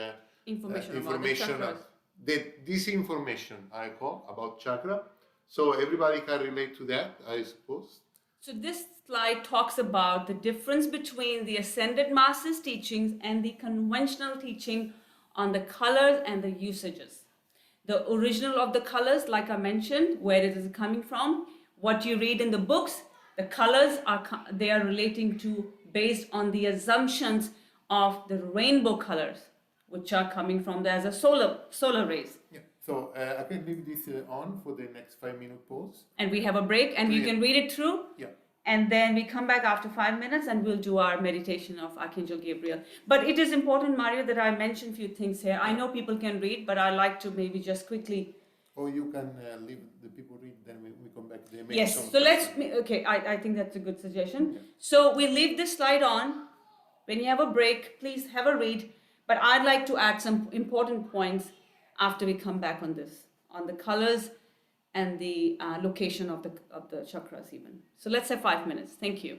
Information information. about the chakras. This information I call about chakra. So everybody can relate to that, I suppose. So this slide talks about the difference between the Ascended Masters' teachings and the conventional teaching on the colors and the usages. The original of the colors, like I mentioned, where it is coming from, what you read in the books, the colors they are relating to based on the assumptions of the rainbow colors, which are coming from as a solar rays. Yeah. So I can leave this on for the next 5 minute pause. And we have a break, and you can read it through. Yeah. And then we come back after 5 minutes and we'll do our meditation of Archangel Gabriel. But it is important, Mario, that I mention a few things here. I know people can read, but I like to maybe just quickly. Or you can leave the people read, then we come back. They make Yes, some so questions. okay, I think that's a good suggestion. Yeah. So we leave this slide on. When you have a break, please have a read. But I'd like to add some important points after we come back on this, on the colors and the location of the chakras even. So let's have 5 minutes. Thank you.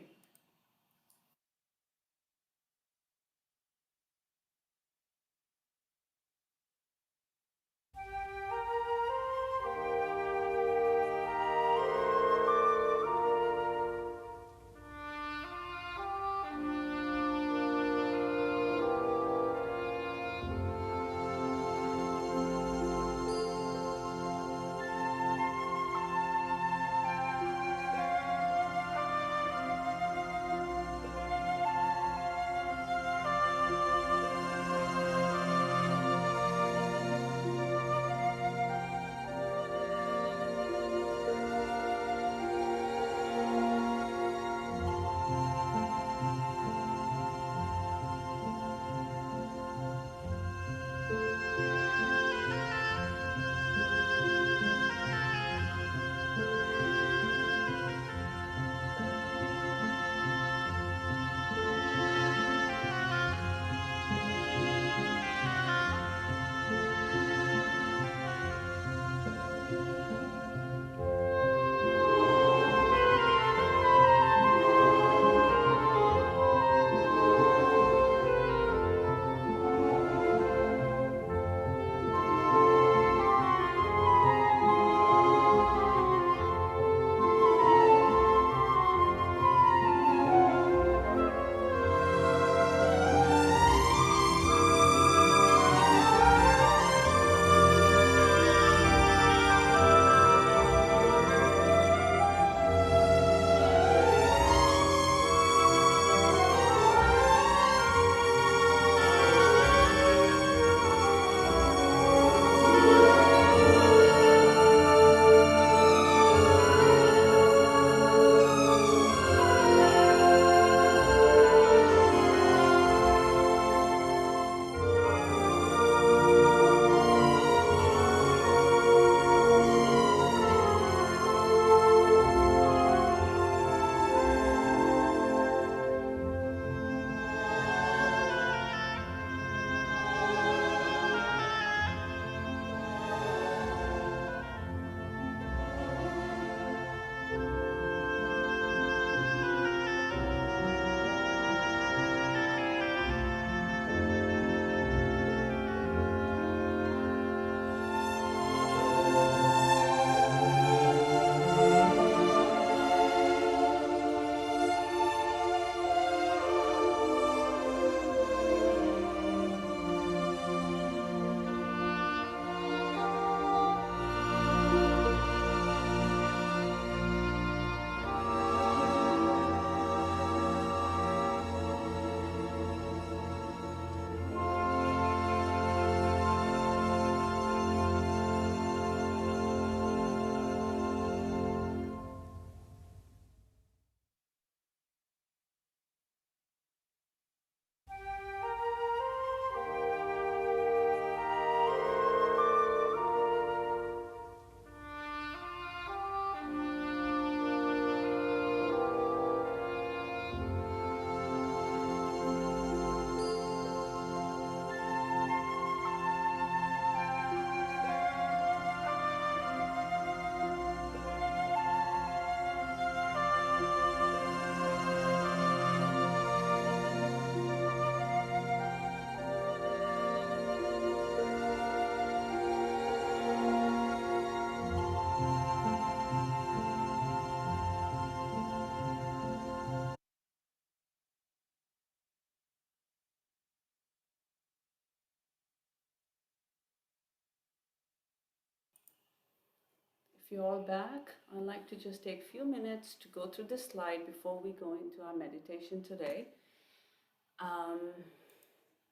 If you're all back, I'd like to just take a few minutes to go through this slide before we go into our meditation today.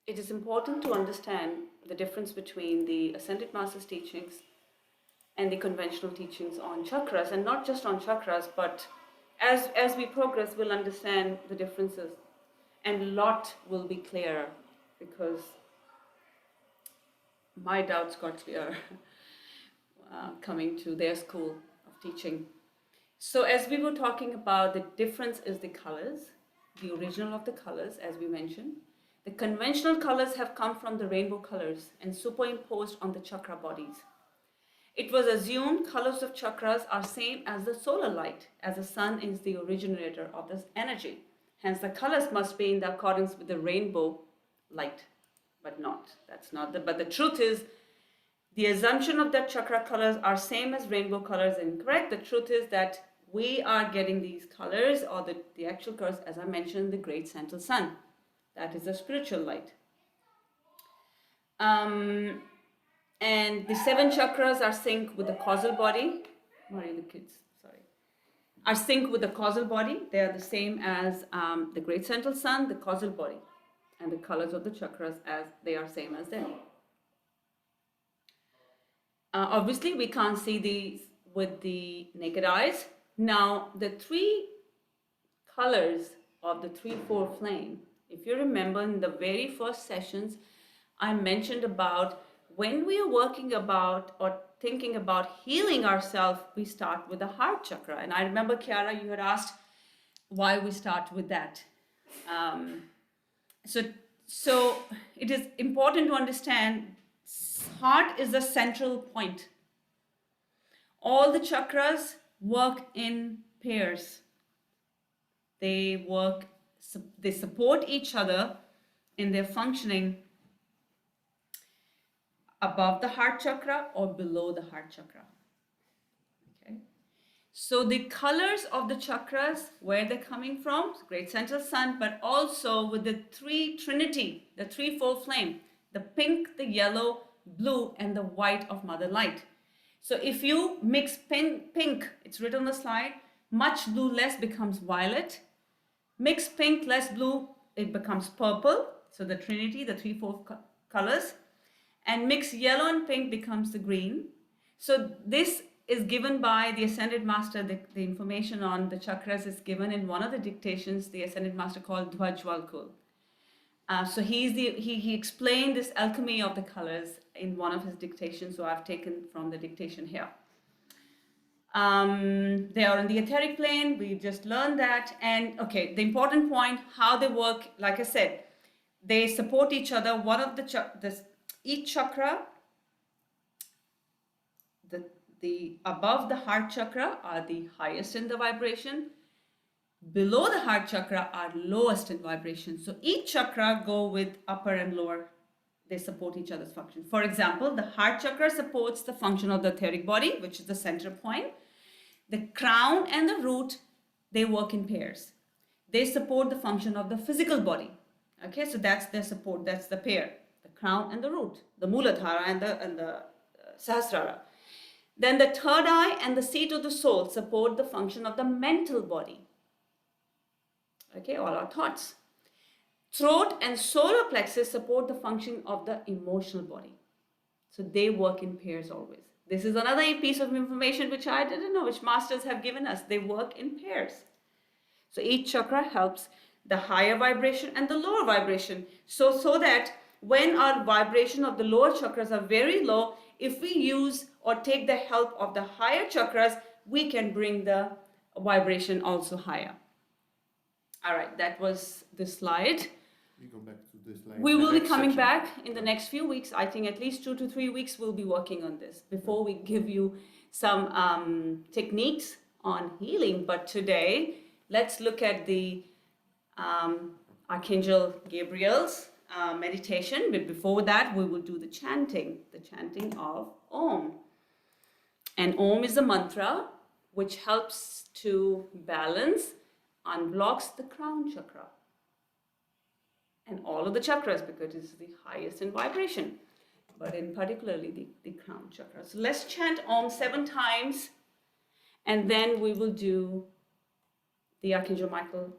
It is important to understand the difference between the Ascended Masters teachings and the conventional teachings on chakras, and not just on chakras, but as we progress, we'll understand the differences, and a lot will be clearer because my doubts got clearer coming to their school of teaching. So as we were talking about, the difference is the colors, the original of the colors, as we mentioned. The conventional colors have come from the rainbow colors and superimposed on the chakra bodies. It was assumed colors of chakras are same as the solar light, as the sun is the originator of this energy. Hence, the colors must be in the accordance with the rainbow light, but not. That's not the. But the truth is, the assumption of that chakra colors are same as rainbow colors is incorrect. The truth is that we are getting these colors, or the actual colors, as I mentioned, the great central sun. That is the spiritual light. And the 7 chakras are synced with the causal body. Sorry, the kids, sorry. Are synced with the causal body. They are the same as the great central sun, the causal body. And the colors of the chakras, as they are same as them. Obviously, we can't see these with the naked eyes. Now, the 3 colors of the 3-4 flame, if you remember in the very first sessions, I mentioned about when we are working about or thinking about healing ourselves, we start with the heart chakra. And I remember, Kiara, you had asked why we start with that. So it is important to understand heart is the central point. All the chakras work in pairs. They support each other in their functioning above the heart chakra or below the heart chakra. Okay. So the colors of the chakras, where they're coming from, great central sun, but also with the 3 trinity, the 3-4 flame, the pink, the yellow, blue, and the white of mother light. So if you mix pink, it's written on the slide, much blue, less becomes violet. Mix pink, less blue, it becomes purple. So the trinity, the 3-4 colors. And mix yellow and pink becomes the green. So this is given by the Ascended Master. The information on the chakras is given in one of the dictations the Ascended Master called Dhwajwalkul. So he explained this alchemy of the colors in one of his dictations. So I've taken from the dictation here. They are on the etheric plane. We just learned that. And okay, the important point, how they work, like I said, they support each other. One of each chakra, the above the heart chakra are the highest in the vibration. Below the heart chakra are lowest in vibration. So each chakra go with upper and lower. They support each other's function. For example, the heart chakra supports the function of the etheric body, which is the center point. The crown and the root, they work in pairs. They support the function of the physical body. Okay, so that's their support. That's the pair. Crown and the root, the Muladhara and the Sahasrara. Then the third eye and the seat of the soul support the function of the mental body. Okay, all our thoughts. Throat and solar plexus support the function of the emotional body. So they work in pairs always. This is another piece of information which I didn't know, which masters have given us. They work in pairs. So each chakra helps the higher vibration and the lower vibration. So that when our vibration of the lower chakras are very low, if we use or take the help of the higher chakras, we can bring the vibration also higher. All right, that was the slide. We go back to this slide. We will be coming back in the next few weeks. I think at least 2 to 3 weeks we'll be working on this before we give you some techniques on healing. But today, let's look at the Archangel Gabriel's meditation. But before that, we will do the chanting of Om. And Om is a mantra which helps to balance, unblocks the crown chakra and all of the chakras because it is the highest in vibration, but in particularly the crown chakra. So let's chant Om 7 times And then we will do the Archangel Michael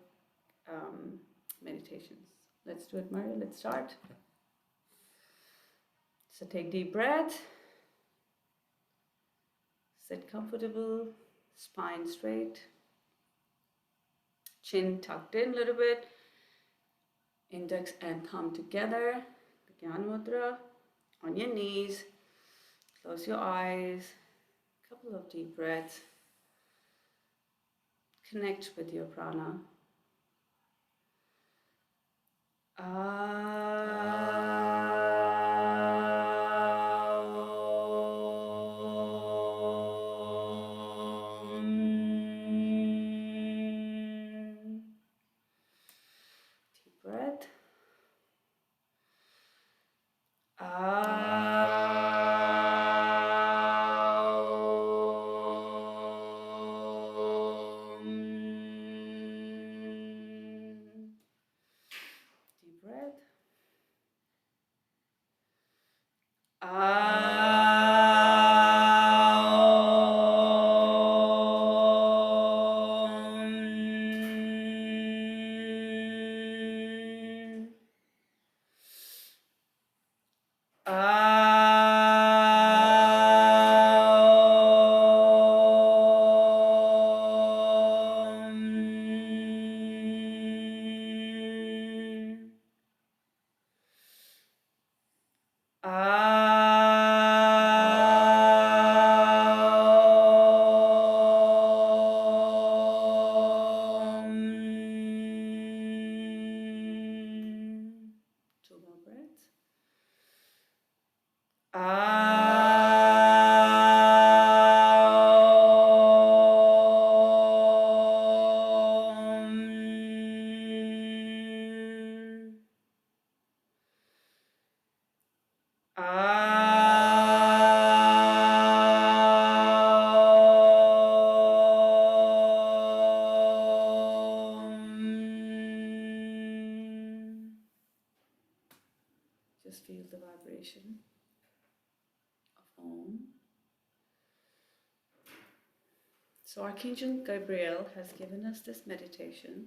meditations. Let's do it, Mario. Let's start. So take deep breath. Sit comfortable, spine straight, chin tucked in a little bit, index and thumb together, the Gyan Mudra, on your knees, close your eyes, couple of deep breaths, connect with your prana. Deep breath. Deep breath. Two more breaths. Just feel the vibration of Om. So Archangel Gabriel has given us this meditation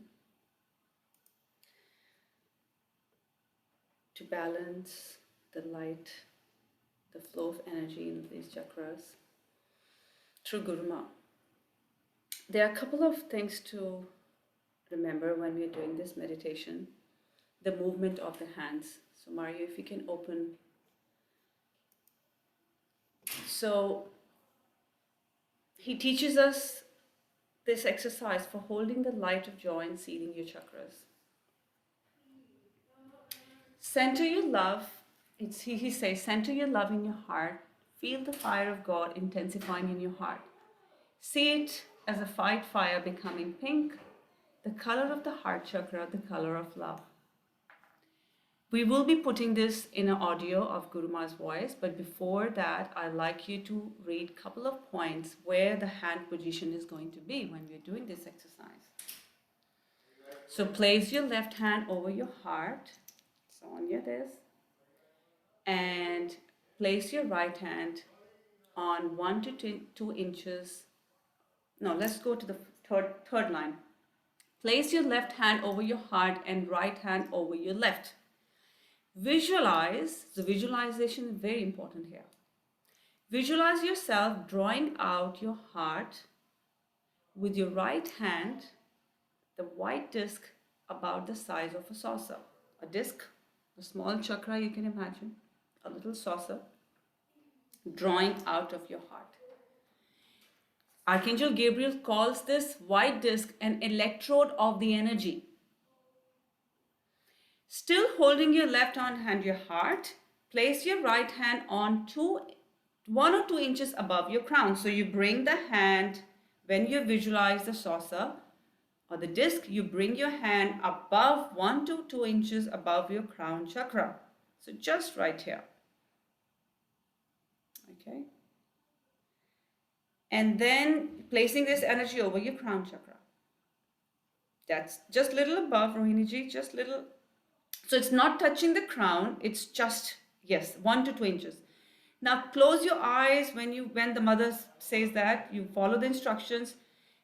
to balance the light, the flow of energy in these chakras through Guru Ma. There are a couple of things to remember when we are doing this meditation. The movement of the hands. So Mario, if you can open. So he teaches us this exercise for holding the light of joy and sealing your chakras. Center your love. He says, center your love in your heart. Feel the fire of God intensifying in your heart. See it as a white fire becoming pink, the color of the heart chakra, the color of love. We will be putting this in an audio of Guru Ma's voice, but before that, I'd like you to read a couple of points where the hand position is going to be when we're doing this exercise. So place your left hand over your heart, so on your this, and place your right hand on 1 to 2 inches. No, let's go to the third line. Place your left hand over your heart and right hand over your left. Visualize, the visualization is very important here. Visualize yourself drawing out your heart with your right hand, the white disc about the size of a saucer. A disc, a small chakra you can imagine, a little saucer, drawing out of your heart. Archangel Gabriel calls this white disc an electrode of the energy. Still holding your left hand, your heart, place your right hand on 1 or 2 inches above your crown. So you bring the hand, when you visualize the saucer or the disc, you bring your hand above 1 to 2 inches above your crown chakra. So just right here. Okay. And then placing this energy over your crown chakra. That's just little above, Rohini ji, just little. So it's not touching the crown, it's just, yes, 1 to 2 inches. Now close your eyes when the mother says that. You follow the instructions.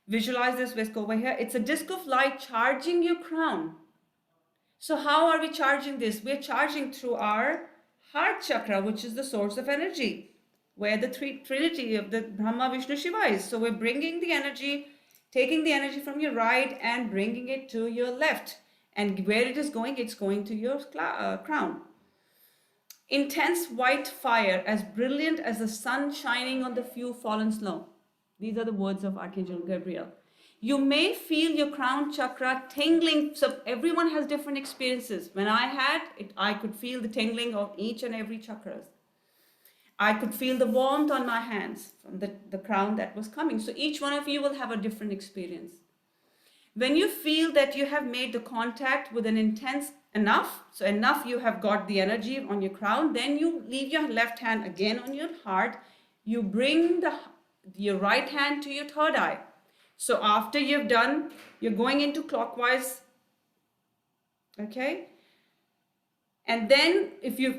Visualize this whisk over here. It's a disc of light charging your crown. So how are we charging this? We're charging through our heart chakra, which is the source of energy, where the trinity of the Brahma, Vishnu, Shiva is. So we're bringing the energy, taking the energy from your right and bringing it to your left. And where it is going, it's going to your crown. Intense white fire, as brilliant as the sun shining on the few fallen snow. These are the words of Archangel Gabriel. You may feel your crown chakra tingling. So everyone has different experiences. When I had it, I could feel the tingling of each and every chakras. I could feel the warmth on my hands from the crown that was coming. So each one of you will have a different experience. When you feel that you have made the contact with an intense enough, so enough you have got the energy on your crown, then you leave your left hand again on your heart. You bring your right hand to your third eye. So after you've done, you're going into clockwise, okay? And then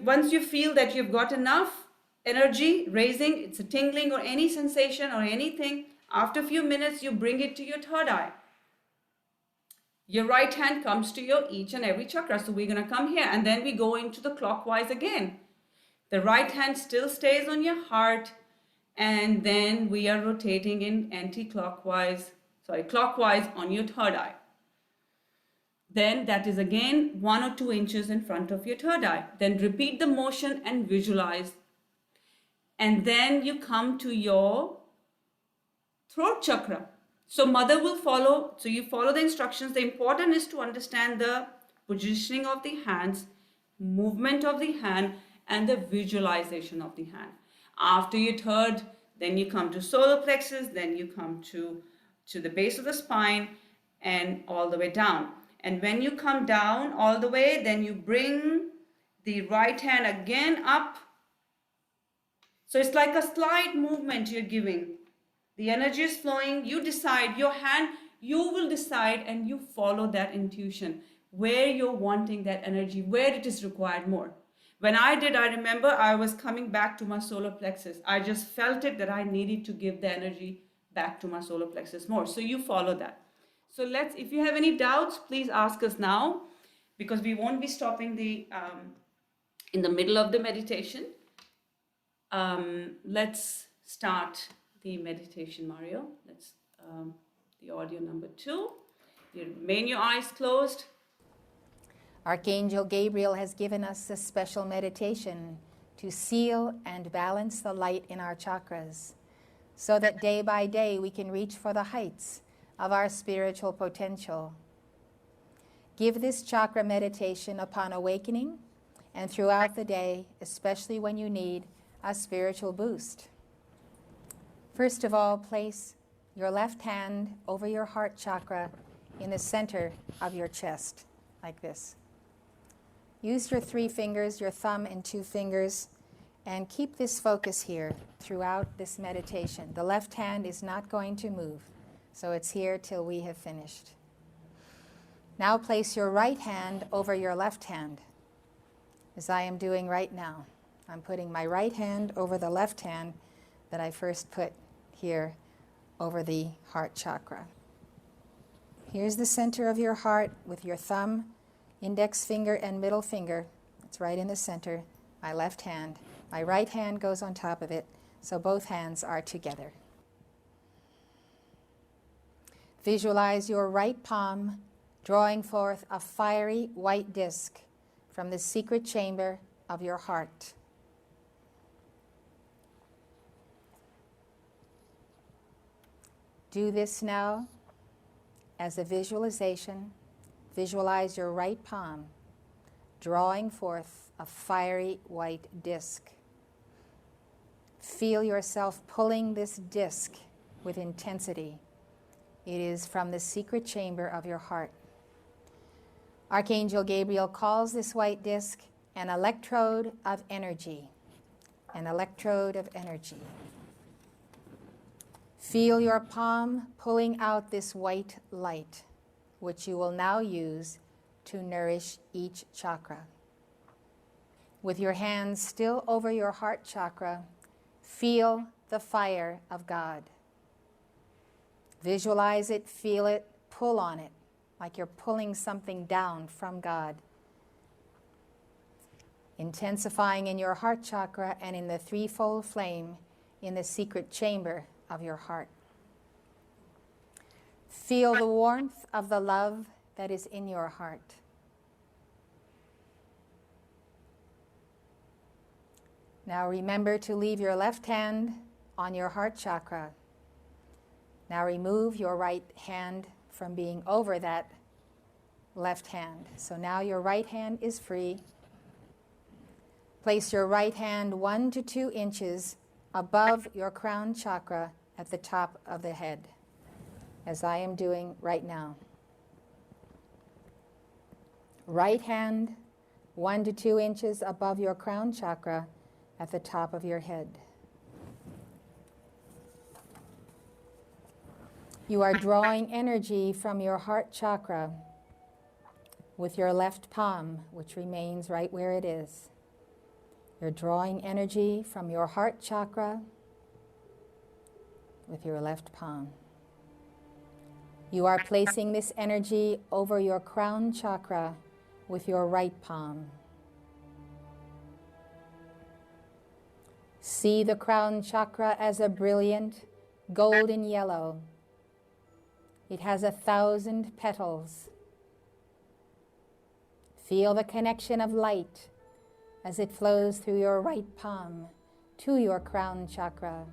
once you feel that you've got enough energy raising, it's a tingling or any sensation or anything, after a few minutes, you bring it to your third eye. Your right hand comes to your each and every chakra. So we're going to come here and then we go into the clockwise again. The right hand still stays on your heart and then we are rotating in clockwise on your third eye. Then that is again 1 or 2 inches in front of your third eye. Then repeat the motion and visualize. And then you come to your throat chakra. So mother will follow, so you follow the instructions. The important is to understand the positioning of the hands, movement of the hand, and the visualization of the hand. After your third, then you come to solar plexus, then you come to the base of the spine and all the way down. And when you come down all the way, then you bring the right hand again up. So it's like a slide movement you're giving. The energy is flowing, you decide, your hand, you will decide and you follow that intuition, where you're wanting that energy, where it is required more. When I remember I was coming back to my solar plexus. I just felt it that I needed to give the energy back to my solar plexus more. So you follow that. So if you have any doubts, please ask us now, because we won't be stopping in the middle of the meditation. Let's start the meditation, Mario. That's the audio number 2. You remain your eyes closed. Archangel Gabriel has given us a special meditation to seal and balance the light in our chakras, so that day by day we can reach for the heights of our spiritual potential. Give this chakra meditation upon awakening and throughout the day, especially when you need a spiritual boost. First of all, place your left hand over your heart chakra in the center of your chest, like this. Use your 3 fingers, your thumb and 2 fingers, and keep this focus here throughout this meditation. The left hand is not going to move, so it's here till we have finished. Now place your right hand over your left hand, as I am doing right now. I'm putting my right hand over the left hand that I first put here over the heart chakra. Here's the center of your heart with your thumb, index finger, and middle finger. It's right in the center. My left hand. My right hand goes on top of it, so both hands are together. Visualize your right palm drawing forth a fiery white disc from the secret chamber of your heart. Do this now as a visualization. Visualize your right palm drawing forth a fiery white disc. Feel yourself pulling this disc with intensity. It is from the secret chamber of your heart. Archangel Gabriel calls this white disc an electrode of energy. An electrode of energy. Feel your palm pulling out this white light, which you will now use to nourish each chakra. With your hands still over your heart chakra, feel the fire of God. Visualize it, feel it, pull on it, like you're pulling something down from God. Intensifying in your heart chakra and in the threefold flame in the secret chamber of your heart. Feel the warmth of the love that is in your heart. Now remember to leave your left hand on your heart chakra. Now remove your right hand from being over that left hand. So now your right hand is free. Place your right hand 1 to 2 inches above your crown chakra at the top of the head, as I am doing right now. Right hand 1 to 2 inches above your crown chakra at the top of your head. You are drawing energy from your heart chakra with your left palm, which remains right where it is. You're drawing energy from your heart chakra with your left palm. You are placing this energy over your crown chakra with your right palm. See the crown chakra as a brilliant golden yellow. It has 1,000 petals. Feel the connection of light as it flows through your right palm to your crown chakra.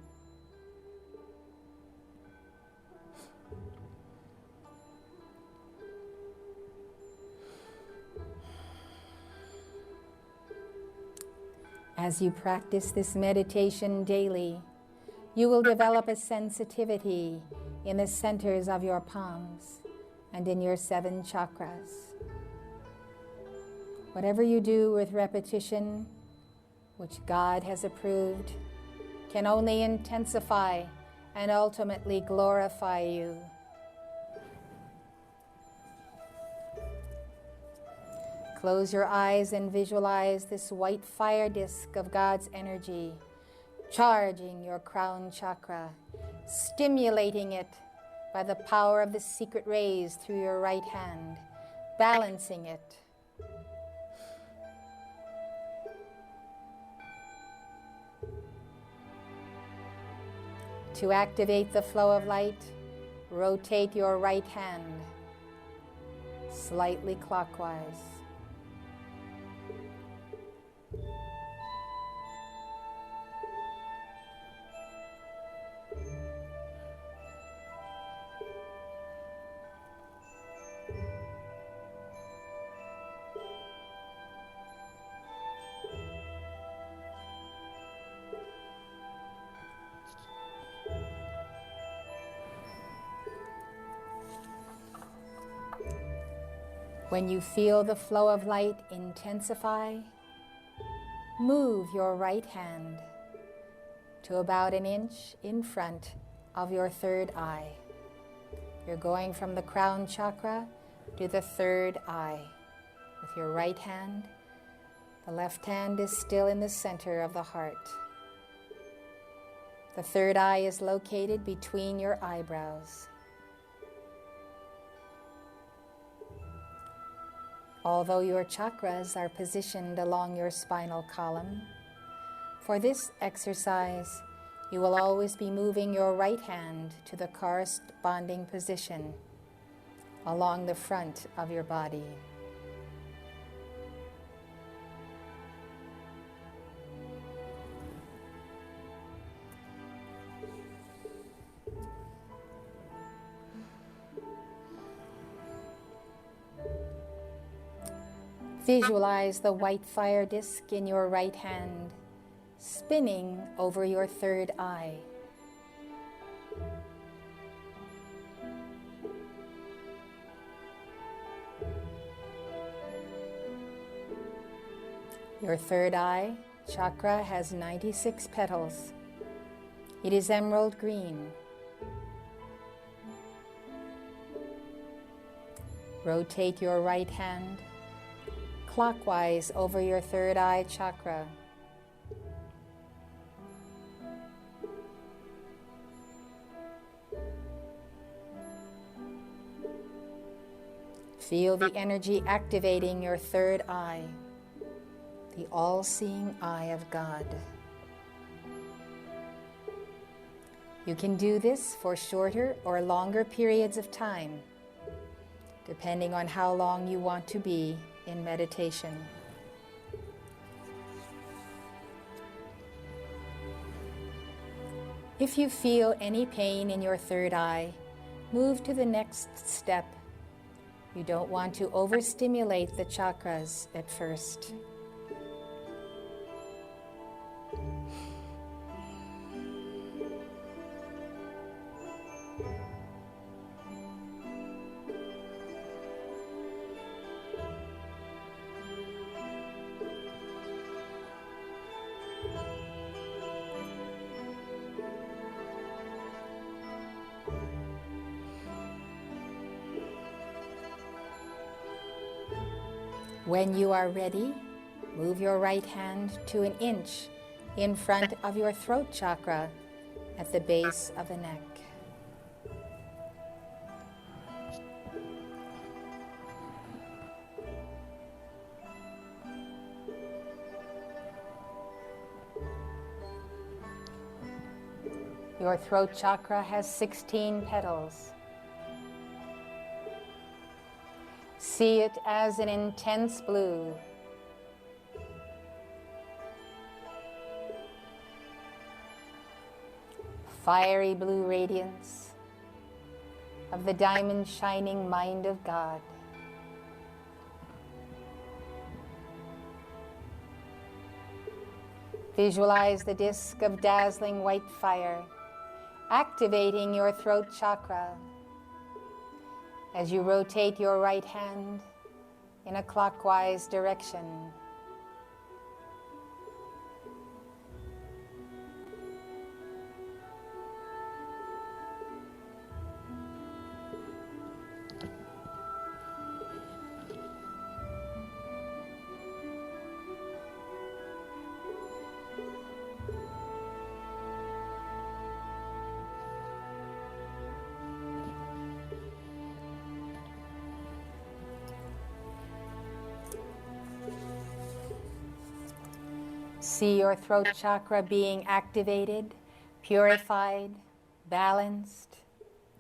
As you practice this meditation daily, you will develop a sensitivity in the centers of your palms and in your 7 chakras. Whatever you do with repetition, which God has approved, can only intensify and ultimately glorify you. Close your eyes and visualize this white fire disk of God's energy, charging your crown chakra, stimulating it by the power of the secret rays through your right hand, balancing it. To activate the flow of light, rotate your right hand slightly clockwise. When you feel the flow of light intensify, move your right hand to about 1 inch in front of your third eye. You're going from the crown chakra to the third eye with your right hand. The left hand is still in the center of the heart. The third eye is located between your eyebrows. Although your chakras are positioned along your spinal column, for this exercise, you will always be moving your right hand to the corresponding position along the front of your body. Visualize the white fire disk in your right hand, spinning over your third eye. Your third eye chakra has 96 petals. It is emerald green. Rotate your right hand clockwise over your third eye chakra. Feel the energy activating your third eye, the all-seeing eye of God. You can do this for shorter or longer periods of time, depending on how long you want to be in meditation. If you feel any pain in your third eye, move to the next step. You don't want to overstimulate the chakras at first. When you are ready, move your right hand to an inch in front of your throat chakra at the base of the neck. Your throat chakra has 16 petals. See it as an intense blue. Fiery blue radiance of the diamond shining mind of God. Visualize the disk of dazzling white fire activating your throat chakra as you rotate your right hand in a clockwise direction. See your throat chakra being activated, purified, balanced,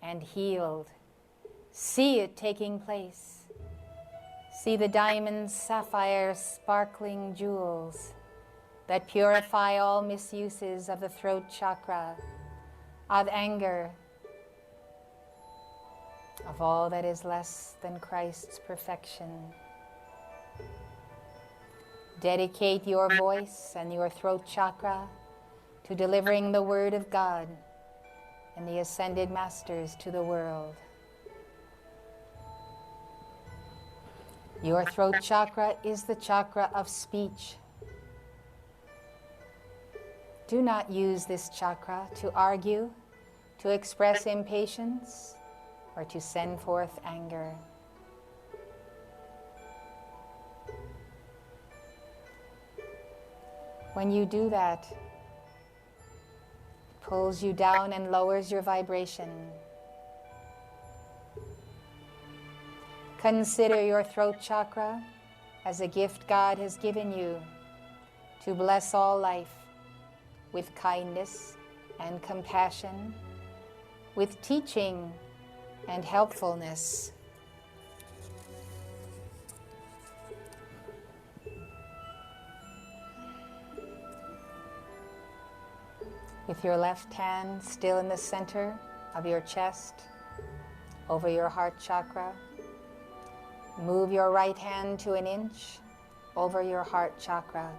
and healed. See it taking place. See the diamond, sapphire, sparkling jewels that purify all misuses of the throat chakra, of anger, of all that is less than Christ's perfection. Dedicate your voice and your throat chakra to delivering the Word of God and the Ascended Masters to the world. Your throat chakra is the chakra of speech. Do not use this chakra to argue, to express impatience, or to send forth anger. When you do that, it pulls you down and lowers your vibration. Consider your throat chakra as a gift God has given you to bless all life with kindness and compassion, with teaching and helpfulness. With your left hand still in the center of your chest, over your heart chakra, move your right hand to an inch over your heart chakra.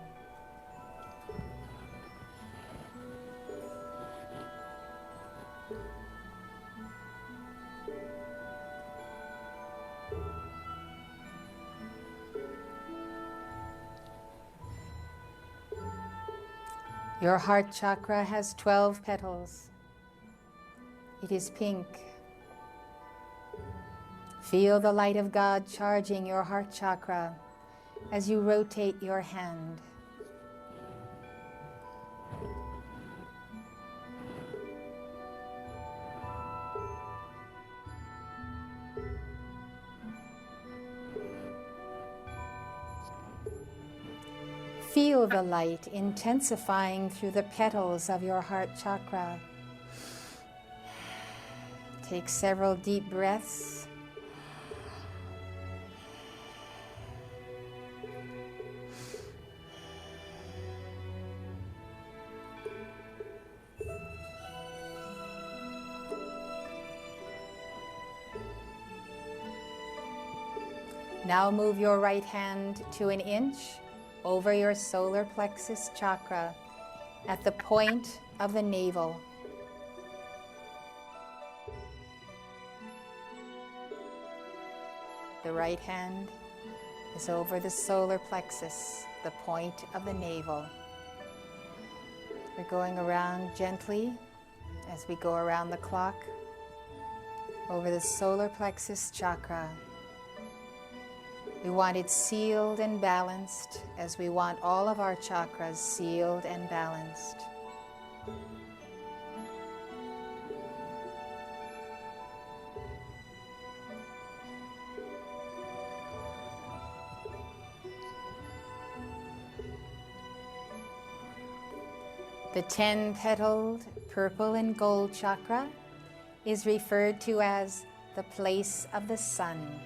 Your heart chakra has 12 petals. It is pink. Feel the light of God charging your heart chakra as you rotate your hand. Feel the light intensifying through the petals of your heart chakra. Take several deep breaths. Now move your right hand to an inch over your solar plexus chakra at the point of the navel. The right hand is over the solar plexus, the point of the navel. We're going around gently as we go around the clock over the solar plexus chakra. We want it sealed and balanced, as we want all of our chakras sealed and balanced. The 10-petaled purple and gold chakra is referred to as the place of the sun.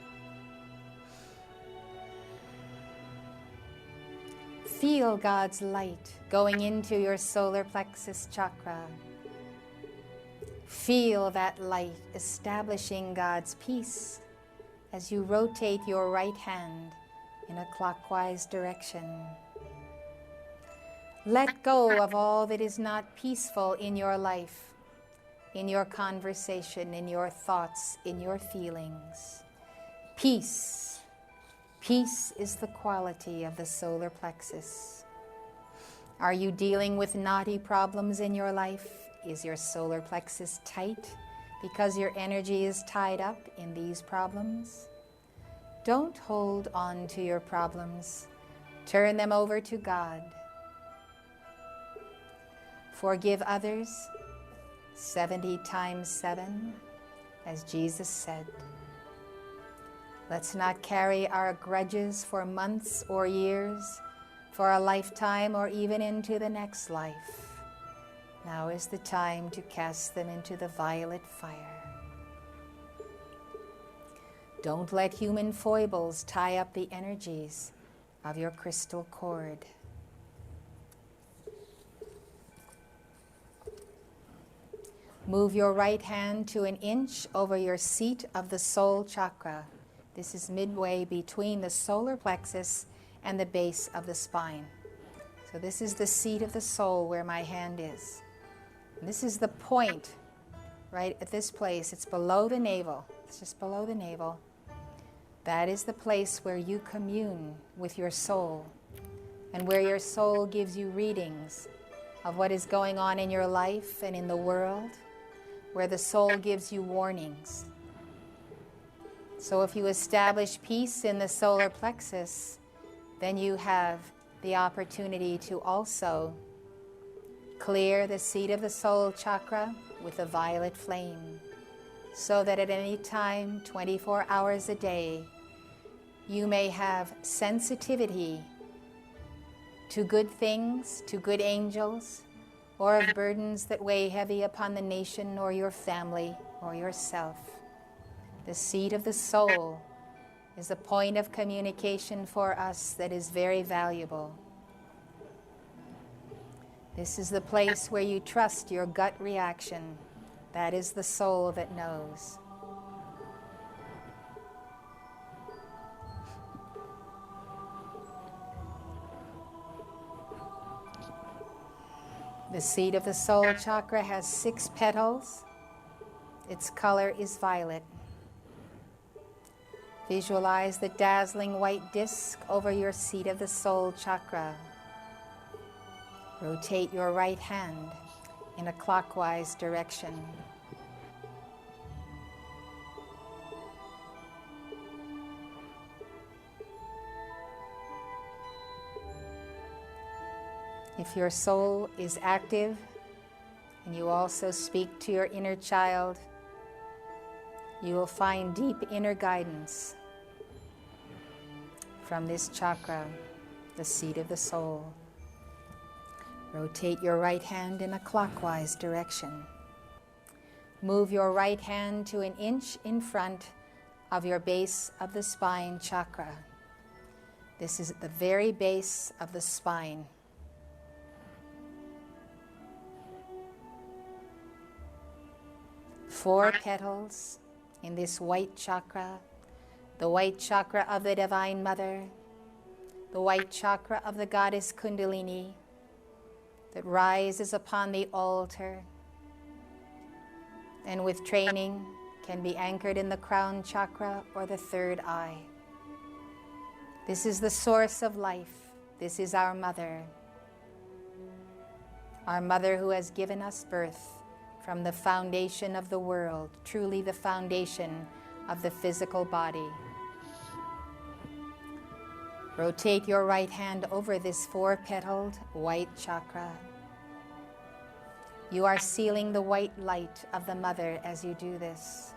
Feel God's light going into your solar plexus chakra. Feel that light establishing God's peace as you rotate your right hand in a clockwise direction. Let go of all that is not peaceful in your life, in your conversation, in your thoughts, in your feelings. Peace. Peace is the quality of the solar plexus. Are you dealing with knotty problems in your life? Is your solar plexus tight because your energy is tied up in these problems? Don't hold on to your problems. Turn them over to God. Forgive others 70 times 7, as Jesus said. Let's not carry our grudges for months or years, for a lifetime, or even into the next life. Now is the time to cast them into the violet fire. Don't let human foibles tie up the energies of your crystal cord. Move your right hand to an inch over your seat of the soul chakra. This is midway between the solar plexus and the base of the spine. So this is the seat of the soul where my hand is. And this is the point, right at this place. It's below the navel. It's just below the navel. That is the place where you commune with your soul, and where your soul gives you readings of what is going on in your life and in the world, where the soul gives you warnings. So if you establish peace in the solar plexus, then you have the opportunity to also clear the seat of the soul chakra with a violet flame, so that at any time, 24 hours a day, you may have sensitivity to good things, to good angels, or of burdens that weigh heavy upon the nation or your family or yourself. The seat of the soul is a point of communication for us that is very valuable. This is the place where you trust your gut reaction. That is the soul that knows. The seat of the soul chakra has 6 petals. Its color is violet. Visualize the dazzling white disc over your seat of the soul chakra. Rotate your right hand in a clockwise direction. If your soul is active and you also speak to your inner child, you will find deep inner guidance from this chakra, the seat of the soul. Rotate your right hand in a clockwise direction. Move your right hand to an inch in front of your base of the spine chakra. This is at the very base of the spine. Four petals in this white chakra, the white chakra of the Divine Mother, the white chakra of the goddess Kundalini that rises upon the altar and with training can be anchored in the crown chakra or the third eye. This is the source of life. This is our mother who has given us birth from the foundation of the world, truly the foundation of the physical body. Rotate your right hand over this four-petaled white chakra. You are sealing the white light of the mother as you do this.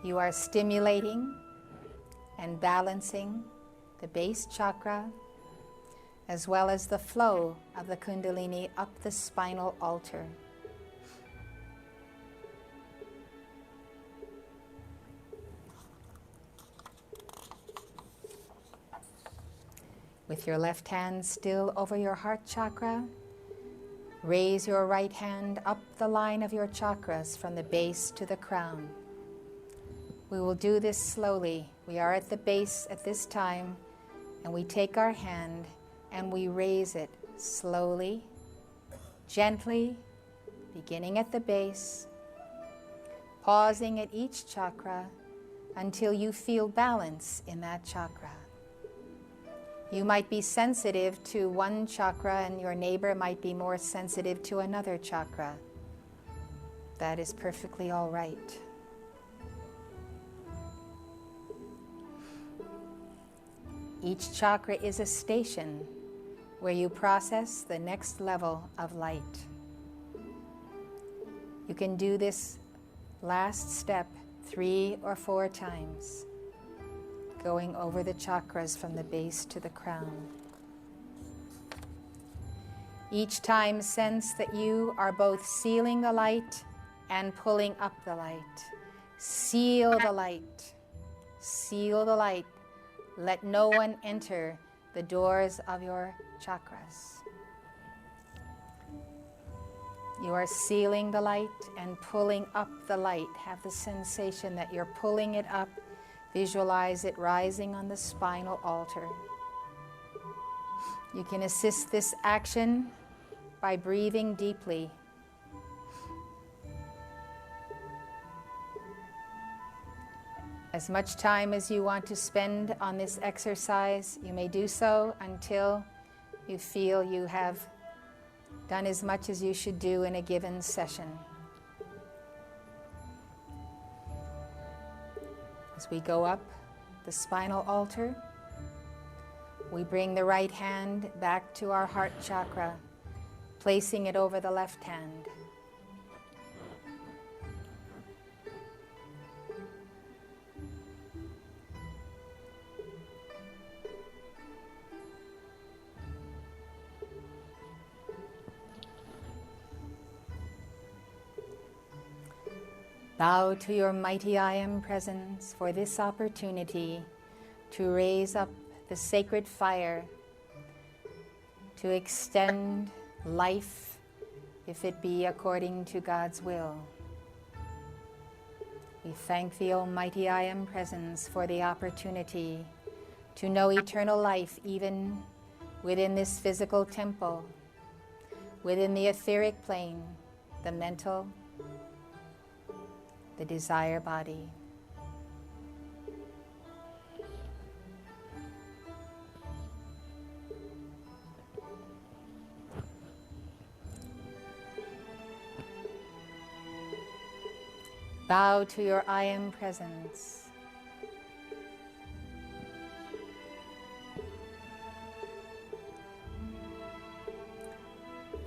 You are stimulating and balancing the base chakra as well as the flow of the Kundalini up the spinal altar. With your left hand still over your heart chakra, raise your right hand up the line of your chakras from the base to the crown. We will do this slowly. We are at the base at this time, and we take our hand and we raise it slowly, gently, beginning at the base, pausing at each chakra until you feel balance in that chakra. You might be sensitive to one chakra and your neighbor might be more sensitive to another chakra. That is perfectly all right. Each chakra is a station where you process the next level of light. You can do this last step 3 or 4 times, going over the chakras from the base to the crown. Each time sense that you are both sealing the light and pulling up the light. Seal the light. Seal the light. Let no one enter the doors of your chakras. You are sealing the light and pulling up the light. Have the sensation that you're pulling it up. Visualize it rising on the spinal altar. You can assist this action by breathing deeply. As much time as you want to spend on this exercise, you may do so until you feel you have done as much as you should do in a given session. As we go up the spinal altar, we bring the right hand back to our heart chakra, placing it over the left hand. Bow to your mighty I Am presence for this opportunity to raise up the sacred fire, to extend life if it be according to God's will. We thank the Almighty I Am presence for the opportunity to know eternal life even within this physical temple, within the etheric plane, the mental, the desire body. Bow to your I Am presence.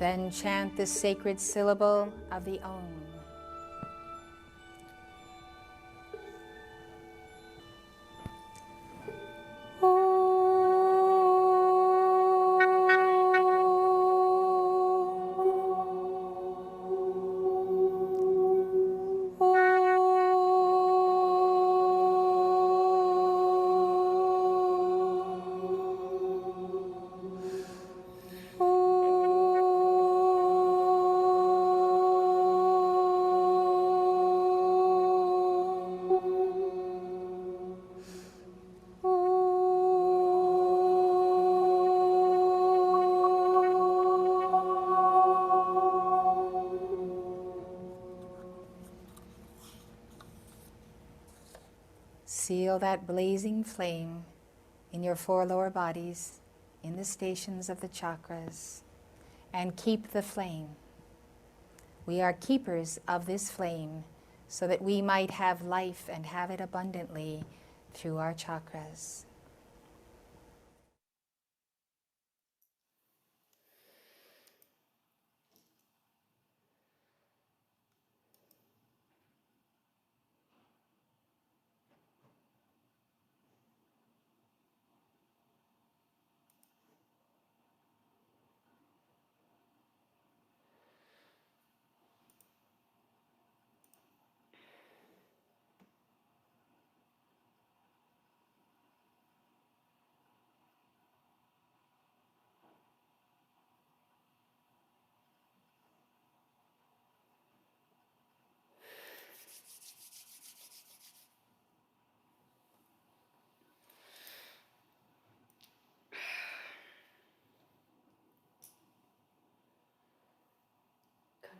Then chant the sacred syllable of the Om. Seal that blazing flame in your 4 lower bodies, in the stations of the chakras, and keep the flame. We are keepers of this flame so that we might have life and have it abundantly through our chakras.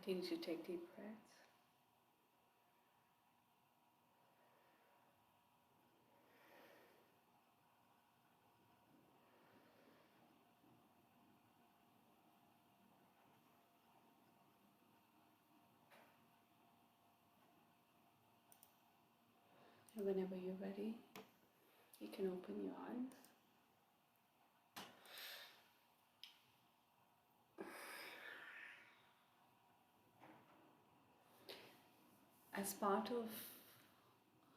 Continue to take deep breaths. And whenever you're ready, you can open your eyes. As part of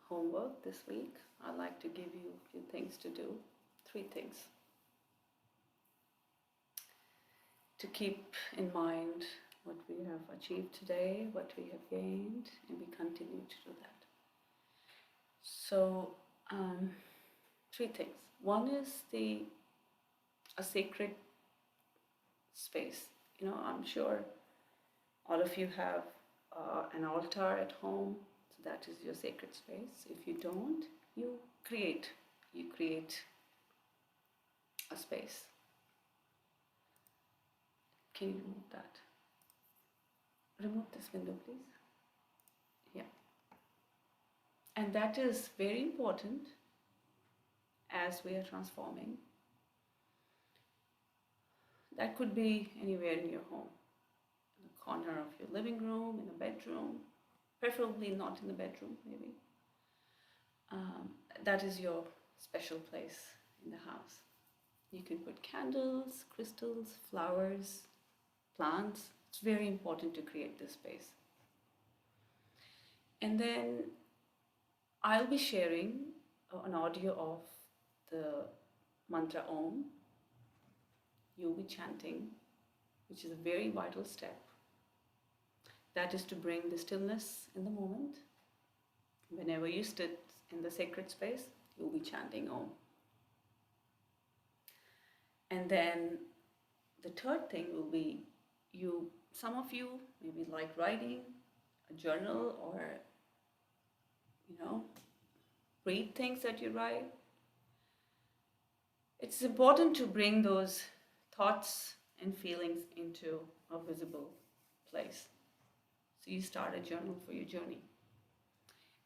homework this week, I'd like to give you a few things to do. 3 things. To keep in mind what we have achieved today, what we have gained, and we continue to do that. So, 3 things. One is a sacred space. You know, I'm sure all of you have an altar at home, so that is your sacred space. If you don't, you create a space. Can you remove that? Remove this window, please. Yeah. And that is very important as we are transforming. That could be anywhere in your home. In the corner of your living room, in a bedroom, preferably not in the bedroom, maybe. That is your special place in the house. You can put candles, crystals, flowers, plants. It's very important to create this space. And then I'll be sharing an audio of the mantra Om. You'll be chanting, which is a very vital step. That is to bring the stillness in the moment. Whenever you sit in the sacred space, you'll be chanting Om. And then the third thing will be some of you maybe like writing a journal or, read things that you write. It's important to bring those thoughts and feelings into a visible place. So you start a journal for your journey.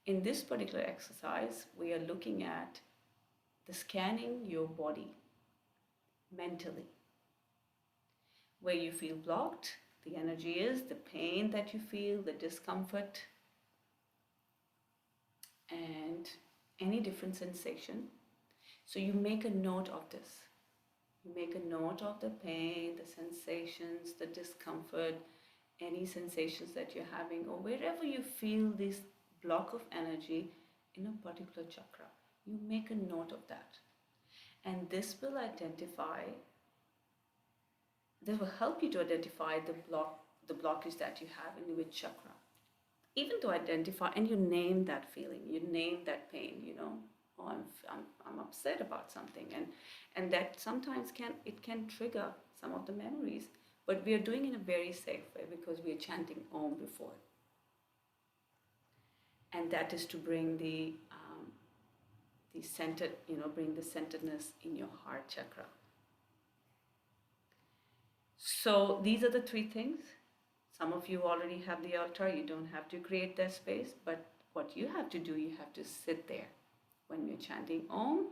In this particular exercise, we are looking at the scanning your body mentally. Where you feel blocked, the energy is, the pain that you feel, the discomfort, and any different sensation. So you make a note of this. You make a note of the pain, the sensations, the discomfort, any sensations that you're having, or wherever you feel this block of energy in a particular chakra. You make a note of that. And this will help you to identify the blockage that you have in which chakra. Even to identify, and you name that feeling, you name that pain, oh, I'm upset about something, and that sometimes can trigger some of the memories, but we are doing it in a very safe way because we are chanting Om before, and that is to bring the centered, bring the centeredness in your heart chakra. So these are the three things. Some of you already have the altar. You don't have to create that space, but what you have to do, you have to sit there when you're chanting Om,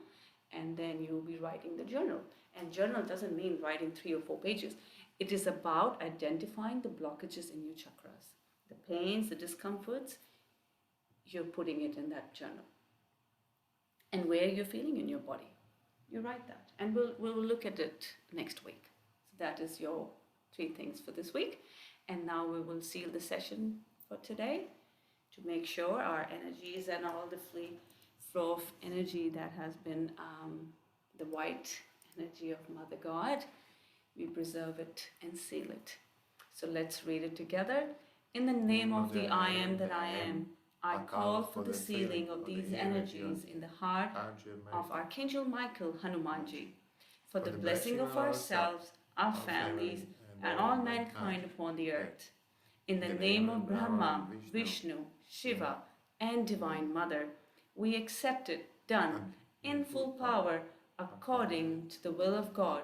and then you'll be writing the journal. And journal doesn't mean writing 3 or 4 pages. It is about identifying the blockages in your chakras, the pains, the discomforts. You're putting it in that journal, and where you're feeling in your body, you write that, and we'll look at it next week. So that is your 3 things for this week. And now we will seal the session for today to make sure our energies and all the flow of energy that has been the white energy of Mother God, we preserve it and seal it. So let's read it together. In the name of the I Am that I Am, I call for the sealing of these energies in the heart of Archangel Michael Hanumanji, for the blessing of ourselves, our families, and all mankind upon the earth. In the name of Brahma, Vishnu, Shiva, and Divine Mother, we accept it done in full power according to the will of God.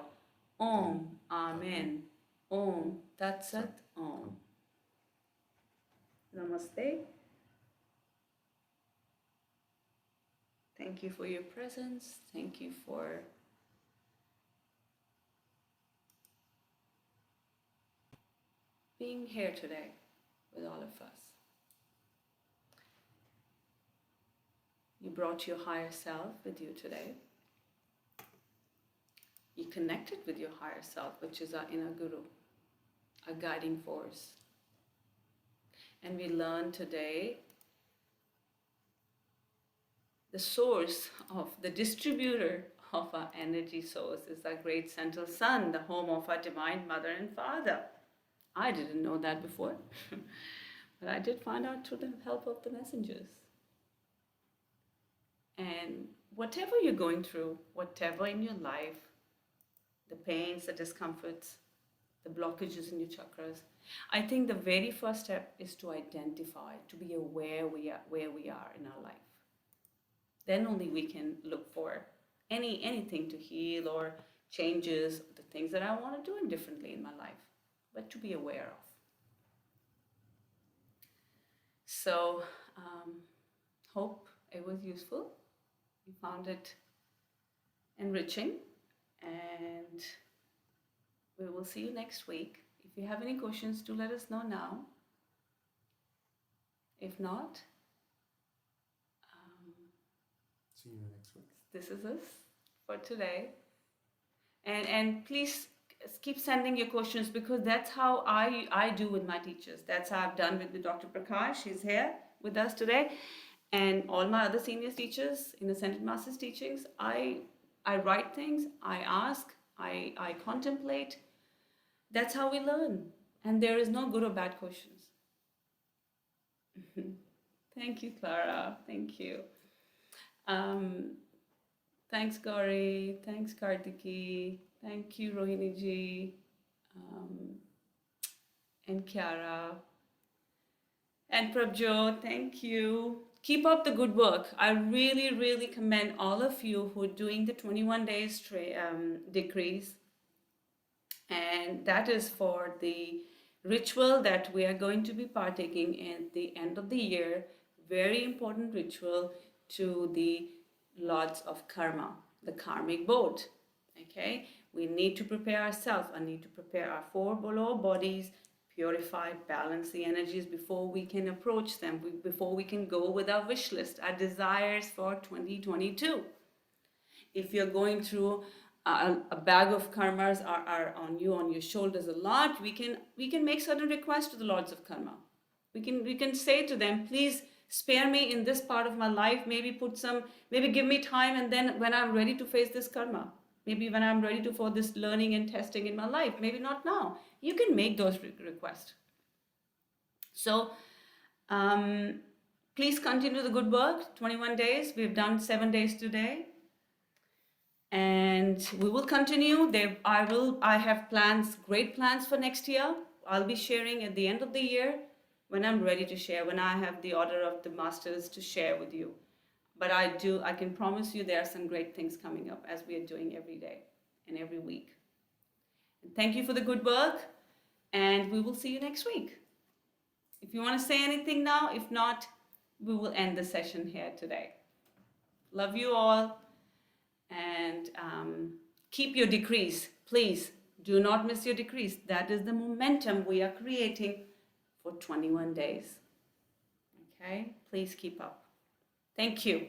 Om, Amen. Om, Tat Sat, Om. Namaste. Thank you for your presence. Thank you for being here today with all of us. You brought your higher self with you today. You connected with your higher self, which is our inner guru, our guiding force. And we learned today the source of the distributor of our energy source is our great central sun, the home of our divine mother and father. I didn't know that before, but I did find out through the help of the messengers. And whatever you're going through, whatever in your life, the pains, the discomforts, the blockages in your chakras, I think the very first step is to identify, to be aware where we are in our life. Then only we can look for anything to heal or changes, the things that I want to do differently in my life, but to be aware of. So, hope it was useful. You found it enriching, and we will see you next week. If you have any questions, do let us know now. If not, See you next week. this is us for today. And please keep sending your questions, because that's how I do with my teachers. That's how I've done with Dr. Prakash. He's here with us today. And all my other senior teachers in Ascended Masters teachings, I write things, I ask, I contemplate. That's how we learn. And there is no good or bad questions. Thank you, Clara. Thank you. Thanks, Gauri. Thanks, Kartiki. Thank you, Rohini ji. And Kiara. And Prabjot, thank you. Keep up the good work. I really, really commend all of you who are doing the 21 days decrease. And that is for the ritual that we are going to be partaking in the end of the year. Very important ritual to the Lords of Karma, the karmic boat. Okay, we need to prepare ourselves. I need to prepare our 4 below bodies, purify, balance the energies before we can approach them, before we can go with our wish list, our desires for 2022. If you're going through a bag of karmas are on you, on your shoulders a lot, we can make certain requests to the lords of karma. We can say to them, please spare me in this part of my life, maybe give me time, and then when I'm ready to face this karma, maybe when I'm ready for this learning and testing in my life, maybe not now. You can make those requests. So please continue the good work. 21 days, we've done 7 days today, and we will continue. I have plans, great plans for next year. I'll be sharing at the end of the year, when I'm ready to share, when I have the order of the masters to share with you. But I can promise you there are some great things coming up, as we are doing every day and every week. And thank you for the good work, and we will see you next week. If you want to say anything now, if not, we will end the session here today. Love you all, and keep your decrease. Please do not miss your decrease. That is the momentum we are creating for 21 days. Okay, please keep up. Thank you.